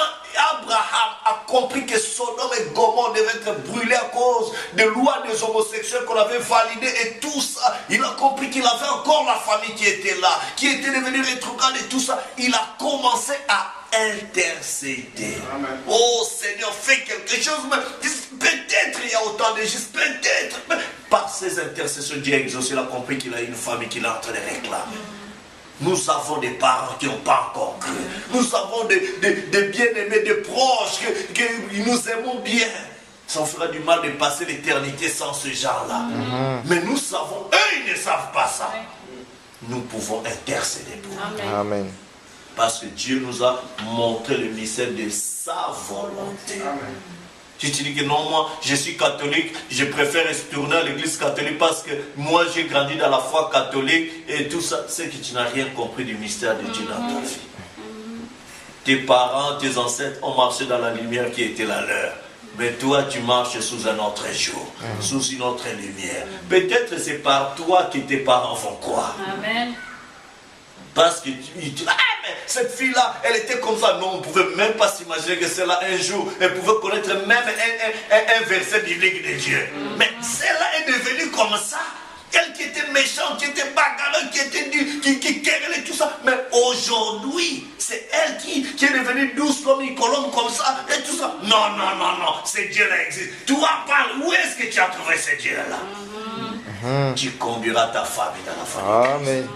Abraham a compris que Sodome et Gomorrhe devaient être brûlés à cause des lois des homosexuels qu'on avait validées et tout ça, il a compris qu'il avait encore la famille qui était là, qui était devenue rétrograde et tout ça. Il a commencé à intercéder. Amen. Oh Seigneur, fais quelque chose. Peut-être il y a autant de choses, peut-être. Par ces intercessions, Dieu a exaucé, il a compris qu'il a une famille qu'il est en train de réclamer. Nous avons des parents qui n'ont pas encore cru. Nous avons des bien-aimés, des proches que nous aimons bien. Ça nous fera du mal de passer l'éternité sans ce genre-là. Mais nous savons, eux, ils ne savent pas ça. nous pouvons intercéder pour eux. Amen. Amen. Parce que Dieu nous a montré le mystère de sa volonté. Tu te dis que non, moi, je suis catholique, je préfère retourner à l'église catholique parce que moi, j'ai grandi dans la foi catholique et tout ça. C'est que tu n'as rien compris du mystère de Dieu dans ta vie. Tes parents, tes ancêtres ont marché dans la lumière qui était la leur. Mais toi, tu marches sous un autre jour, sous une autre lumière. Peut-être c'est par toi que tes parents vont croire. Amen. Parce que ah, mais cette fille-là, elle était comme ça. Non, on ne pouvait même pas s'imaginer que celle-là, un jour, elle pouvait connaître même un verset biblique de Dieu. Mais celle-là est devenue comme ça. Elle qui était méchante, qui était bagarreuse, qui querellait tout ça. Mais aujourd'hui, c'est elle qui est devenue douce comme une colombe comme ça et tout ça. Non, ce Dieu-là existe. Toi, parle, où est-ce que tu as trouvé ce Dieu-là? Tu conduiras ta famille dans la famille. Amen.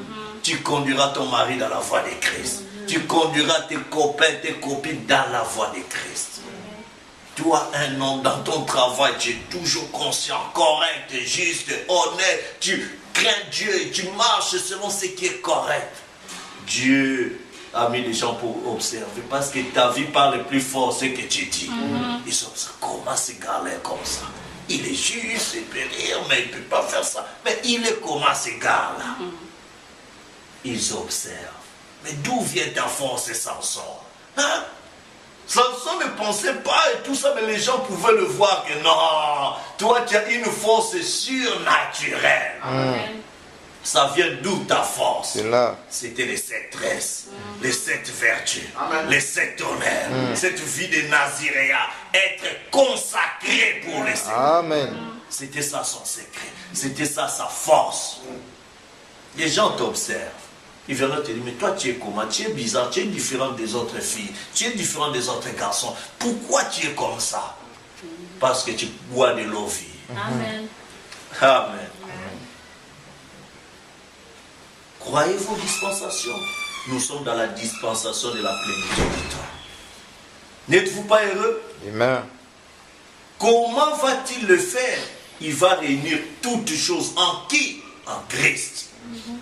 Tu conduiras ton mari dans la voie de Christ. Tu conduiras tes copains, tes copines dans la voie de Christ. Toi, un homme, dans ton travail, tu es toujours conscient, correct, juste, honnête. Tu crains Dieu et tu marches selon ce qui est correct. Dieu a mis les gens pour observer parce que ta vie parle plus fort ce que tu dis. Ils sont comment ce gars-là est comme ça? Il est juste, il peut rire, mais il ne peut pas faire ça. Mais il est comment ce gars-là? Ils observent. Mais d'où vient ta force, Samson? Hein? Samson ne pensait pas et tout ça, mais les gens pouvaient le voir que non, toi tu as une force surnaturelle. Ça vient d'où ta force? C'est là. C'était les 7 tresses, les 7 vertus, les 7 honneurs, cette vie de Naziréa, être consacré pour les Seigneur. Amen. C'était ça son secret, c'était ça sa force. Les gens t'observent. Ils viennent te dire, mais toi tu es comment? Tu es bizarre, tu es différent des autres filles, tu es différent des autres garçons. Pourquoi tu es comme ça? Parce que tu bois de l'eau vie. Amen. Amen. Croyez-vous aux dispensations? Nous sommes dans la dispensation de la plénitude du temps. N'êtes-vous pas heureux? Amen. Comment va-t-il le faire? Il va réunir toutes choses en qui? En Christ.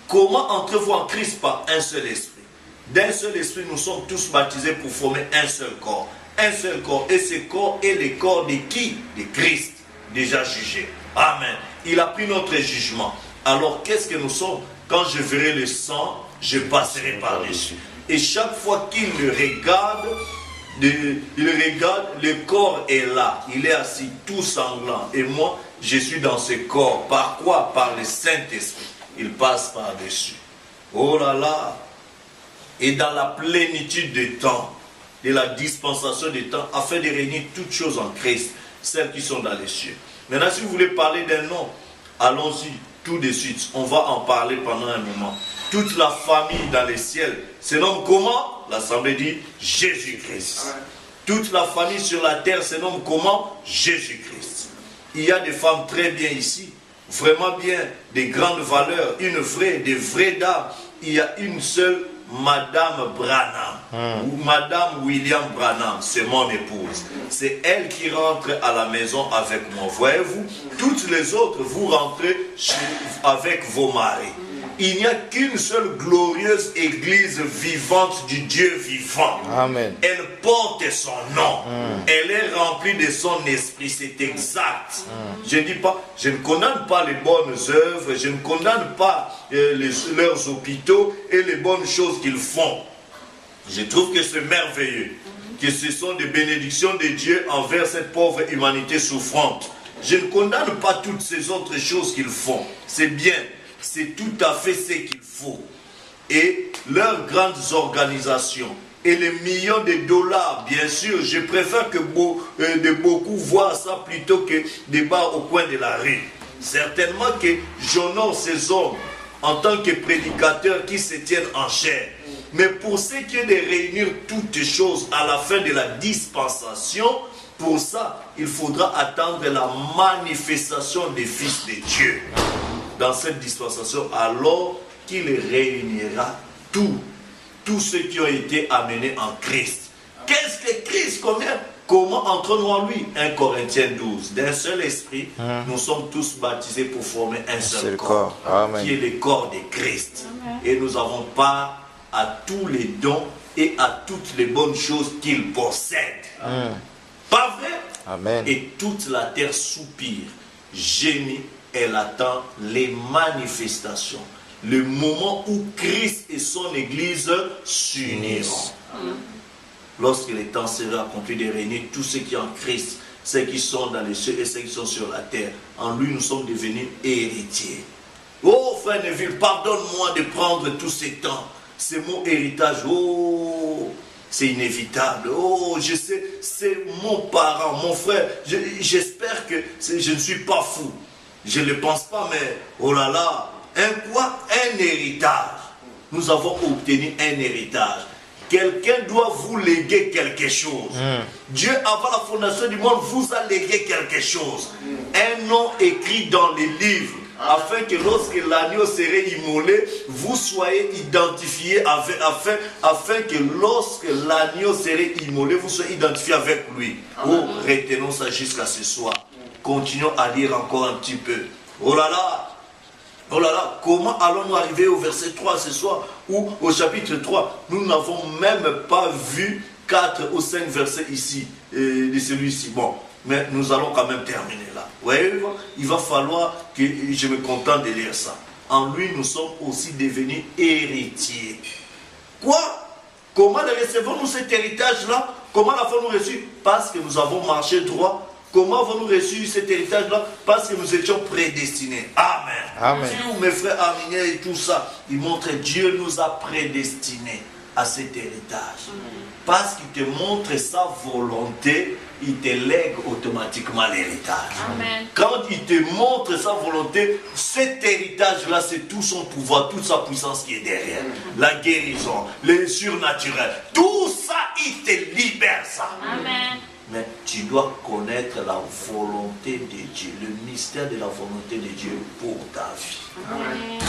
Comment entrez-vous en Christ? Par un seul esprit. D'un seul esprit, nous sommes tous baptisés pour former un seul corps. Un seul corps. Et ce corps est le corps de qui? De Christ. Déjà jugé. Amen. Il a pris notre jugement. Alors qu'est-ce que nous sommes? Quand je verrai le sang, je passerai par-dessus. Et chaque fois qu'il le regarde, le corps est là. Il est assis tout sanglant. Et moi, je suis dans ce corps. Par quoi? Par le Saint-Esprit. Il passe par-dessus. Oh là là! Et dans la plénitude des temps, de la dispensation des temps, afin de réunir toutes choses en Christ, celles qui sont dans les cieux. Maintenant, si vous voulez parler d'un nom, allons-y tout de suite. On va en parler pendant un moment. Toute la famille dans les ciels se nomme comment? L'Assemblée dit Jésus-Christ. Toute la famille sur la terre se nomme comment? Jésus-Christ. Il y a des femmes très bien ici. Vraiment bien, des grandes valeurs, des vraies dames. Il y a une seule Madame Branham, ou Madame William Branham, c'est mon épouse. C'est elle qui rentre à la maison avec moi. Voyez-vous, toutes les autres, vous rentrez avec vos maris. Il n'y a qu'une seule glorieuse église vivante du Dieu vivant. Amen. Elle porte son nom. Elle est remplie de son esprit. C'est exact. Je ne dis pas, je ne condamne pas les bonnes œuvres. Je ne condamne pas leurs hôpitaux et les bonnes choses qu'ils font. Je trouve que c'est merveilleux. Que ce sont des bénédictions de Dieu envers cette pauvre humanité souffrante. Je ne condamne pas toutes ces autres choses qu'ils font. C'est bien. C'est tout à fait ce qu'il faut. Et leurs grandes organisations et les millions de dollars, bien sûr, je préfère que beaucoup voient ça plutôt que des bars au coin de la rue. Certainement que j'honore ces hommes en tant que prédicateurs qui se tiennent en chair. Mais pour ce qui est de réunir toutes choses à la fin de la dispensation, pour ça, il faudra attendre la manifestation des fils de Dieu. Dans cette dispensation, alors qu'il réunira tous ceux qui ont été amenés en Christ. Qu'est-ce que Christ? comment entrons-nous en lui? 1 Corinthiens 12. D'un seul esprit, nous sommes tous baptisés pour former un seul corps, Amen. qui est le corps de Christ. Amen. Et nous avons part à tous les dons et à toutes les bonnes choses qu'il possède. Pas vrai? Amen. Et toute la terre soupire, gémit, elle attend les manifestations. Le moment où Christ et son Église s'uniront. Lorsque les temps seraient accomplis de réunir tous ceux qui sont en Christ, ceux qui sont dans les cieux et ceux qui sont sur la terre, en lui nous sommes devenus héritiers. Oh frère Neville, pardonne-moi de prendre tous ces temps. C'est mon héritage. Oh, c'est inévitable. Oh, je sais, c'est mon parent, mon frère. J'espère que je ne suis pas fou. Je ne le pense pas, mais oh là là, un héritage. Nous avons obtenu un héritage. Quelqu'un doit vous léguer quelque chose. Dieu, avant la fondation du monde, vous a légué quelque chose. Un nom écrit dans les livres, afin que lorsque l'agneau serait immolé, vous soyez identifiés afin que lorsque l'agneau serait immolé, vous soyez identifiés avec lui. Oh, retenons ça jusqu'à ce soir. Continuons à lire encore un petit peu. Oh là là! Oh là là, comment allons-nous arriver au verset 3 ce soir ou au chapitre 3? Nous n'avons même pas vu 4 ou 5 versets ici, de celui-ci. Bon, mais nous allons quand même terminer là. Vous voyez, il va falloir que je me contente de lire ça. En lui, nous sommes aussi devenus héritiers. Quoi? Comment recevons-nous cet héritage-là? Comment l'avons-nous reçu? Parce que nous avons marché droit. Comment avons-nous reçu cet héritage-là? Parce que nous étions prédestinés. Amen. Amen. Tous mes frères Aminés et tout ça, ils montrent que Dieu nous a prédestinés à cet héritage. Parce qu'il te montre sa volonté, il te lègue automatiquement l'héritage. Quand il te montre sa volonté, cet héritage-là, c'est tout son pouvoir, toute sa puissance qui est derrière. La guérison, le surnaturel, tout ça, il te libère ça. Amen. Mais tu dois connaître la volonté de Dieu, le mystère de la volonté de Dieu pour ta vie. Amen.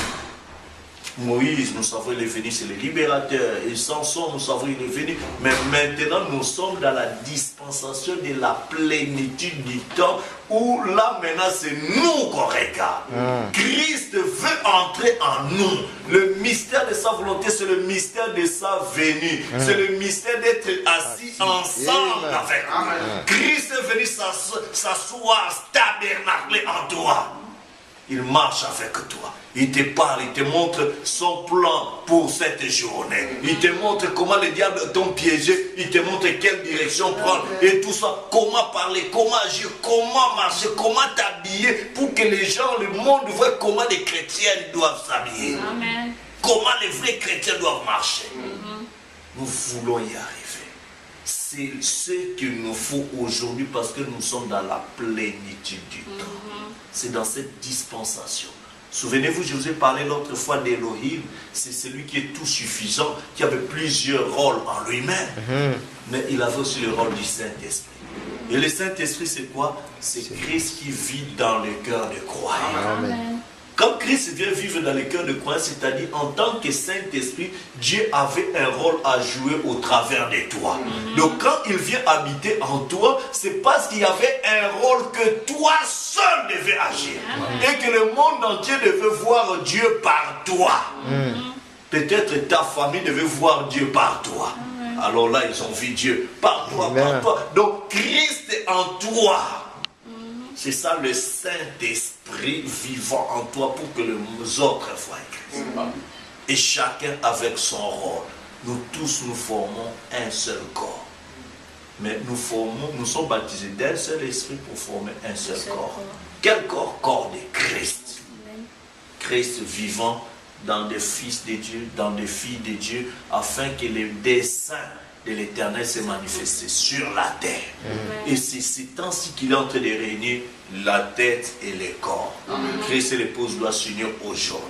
Moïse, nous savons, il est venu, c'est le libérateur. Et Samson, nous savons, il est venu. Mais maintenant, nous sommes dans la dispensation de la plénitude du temps où là, maintenant, c'est nous qu'on regarde. Christ veut entrer en nous. Le mystère de sa volonté, c'est le mystère de sa venue. C'est le mystère d'être assis ensemble avec lui. Christ est venu s'asseoir, tabernacler en toi. Il marche avec toi. Il te parle, il te montre son plan pour cette journée. Il te montre comment les diables t'ont piégé. Il te montre quelle direction prendre. Et tout ça, comment parler, comment agir, comment marcher, comment t'habiller pour que les gens, le monde voit comment les chrétiens doivent s'habiller. Amen. Comment les vrais chrétiens doivent marcher. Nous voulons y arriver. C'est ce qu'il nous faut aujourd'hui parce que nous sommes dans la plénitude du temps. C'est dans cette dispensation. Souvenez-vous, je vous ai parlé l'autre fois d'Elohim. C'est celui qui est tout suffisant, qui avait plusieurs rôles en lui-même. Mais il avait aussi le rôle du Saint-Esprit. Et le Saint-Esprit, c'est quoi? C'est Christ qui vit dans le cœur des croyants. Amen. Quand Christ vient vivre dans le cœur de croyants, c'est-à-dire en tant que Saint-Esprit, Dieu avait un rôle à jouer au travers de toi. Donc quand il vient habiter en toi, c'est parce qu'il y avait un rôle que toi seul devais agir. Et que le monde entier devait voir Dieu par toi. Peut-être ta famille devait voir Dieu par toi. Alors là, ils ont vu Dieu par toi, par toi. Donc Christ est en toi. C'est ça le Saint-Esprit vivant en toi pour que les autres voient Christ. Et chacun avec son rôle. Nous tous, nous formons un seul corps. Mais nous sommes baptisés d'un seul esprit pour former un seul corps. Quel corps? Corps de Christ. Christ vivant dans des fils de Dieu, dans des filles de Dieu, afin que les desseins de l'Éternel s'est manifesté sur la terre. Et c'est ainsi qu'il est en train de réunir la tête et le corps. Christ et l'épouse doivent s'unir aujourd'hui.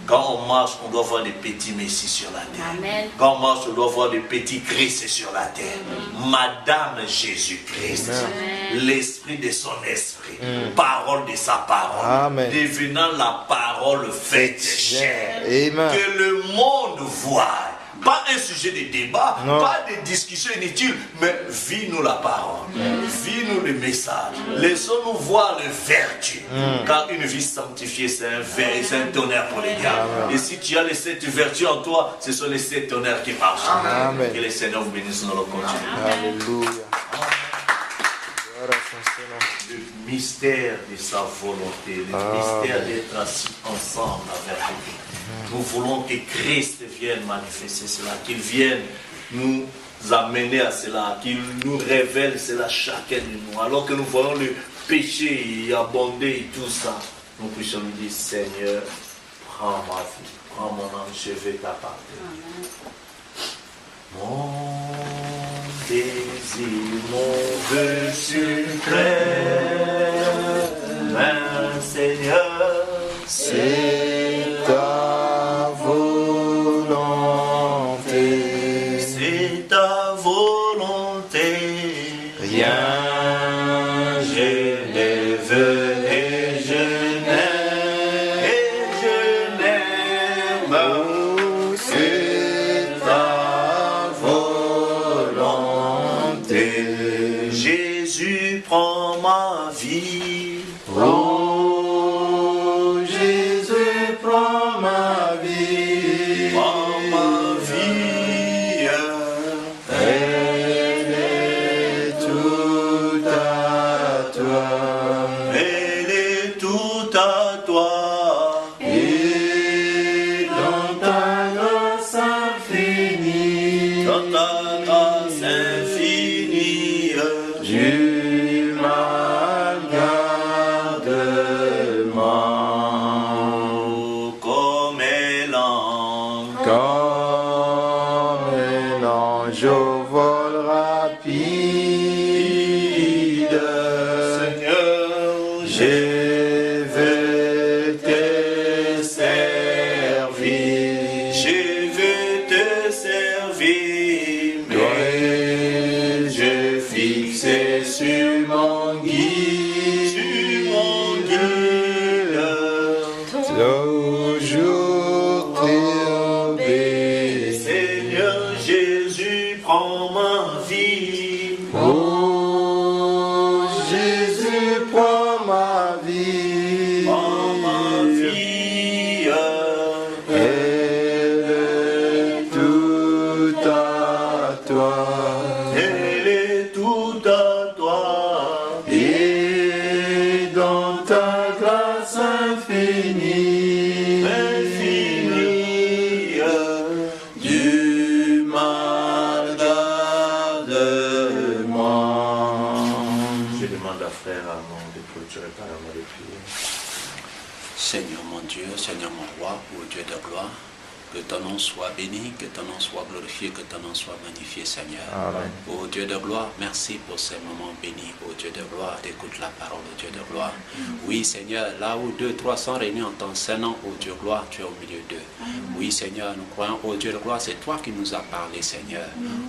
Quand on marche, on doit voir des petits messies sur la terre. Amen. Quand on marche, on doit voir des petits Christ sur la terre. Madame Jésus-Christ, l'esprit de son esprit, parole de sa parole, Amen. devenant la parole faite chair. Amen. Que le monde voie Pas un sujet de débat, Non. pas de discussion inutile, mais vis-nous la parole, vis-nous le message. Laissons-nous voir le vertu. Car une vie sanctifiée, c'est un tonnerre pour les gars. Et si tu as les 7 vertus en toi, ce sont les 7 tonnerres qui marchent. Amen. Que le Seigneur vous bénisse, nous allons continuer. Alléluia. Gloire à son Seigneur. Le mystère de sa volonté, le mystère d'être assis ensemble avec lui. Nous voulons que Christ vienne manifester cela, qu'il vienne nous amener à cela, qu'il nous révèle cela chacun de nous. Alors que nous voyons le péché abonder et tout ça, nous puissions lui dire, Seigneur, prends ma vie, prends mon âme, je vais t'appartenir. Mon désir, mon vœu suprême, Seigneur, C'est ta volonté. c'est ta volonté. Rien Je ne veux et je n'aime, et je n'aime. Oh, c'est ta volonté. Jésus prend ma vie. Oh, Jésus, prends ma vie. Prends ma vie. Elle est toute à toi. Elle est toute à toi. Et dans ta grâce infinie, Dans ta grâce infinie, du mal garde-moi. comme élan, Comme un ange au vol rapide, Seigneur, je veux te servir. je veux te servir, Toi, mais je fixe sur mon guide, tu m'en guides. toujours t'obéir. Seigneur Jésus, prends ma vie. Oh, Jésus, prends ma vie. Prends ma vie. Elle est toute à toi. Elle est toute à toi. Et dans ta grâce infinie, Infinie. du mal garde-moi. Je demande à frère Armand de clôturer par un mot de prière. Seigneur mon Dieu, Seigneur mon roi, ô Dieu de gloire, que ton nom soit béni, que ton nom soit glorifié, que ton nom soit magnifié, Seigneur. Amen. Ô Dieu de gloire, merci pour ces moments bénis. Ô Dieu de gloire, écoute la parole, ô Dieu de gloire. Oui, Seigneur, là où 2, 3 sont réunis en ton Saint-Nom, ô Dieu de gloire, tu es au milieu d'eux. Oui, Seigneur, nous croyons, ô Dieu de gloire, c'est toi qui nous as parlé, Seigneur.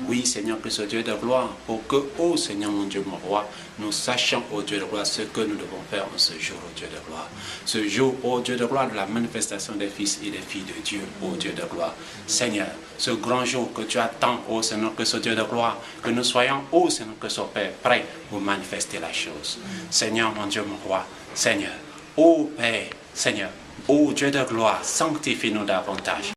Oui, Seigneur, que ce Dieu de gloire, pour que, ô Seigneur, mon Dieu, mon roi, nous sachions, ô Dieu de gloire, ce que nous devons faire en ce jour, ô Dieu de gloire. Ce jour, ô Dieu de gloire, de la manifestation des fils et des filles de Dieu, ô Dieu de gloire. Seigneur, ce grand jour que tu attends, ô Seigneur, que ce Dieu de gloire, que nous soyons, ô Seigneur, que ce Père, prêt pour manifester la chose. Seigneur, mon Dieu, mon roi, Seigneur, ô Père, Seigneur, ô Dieu de gloire, sanctifie-nous davantage.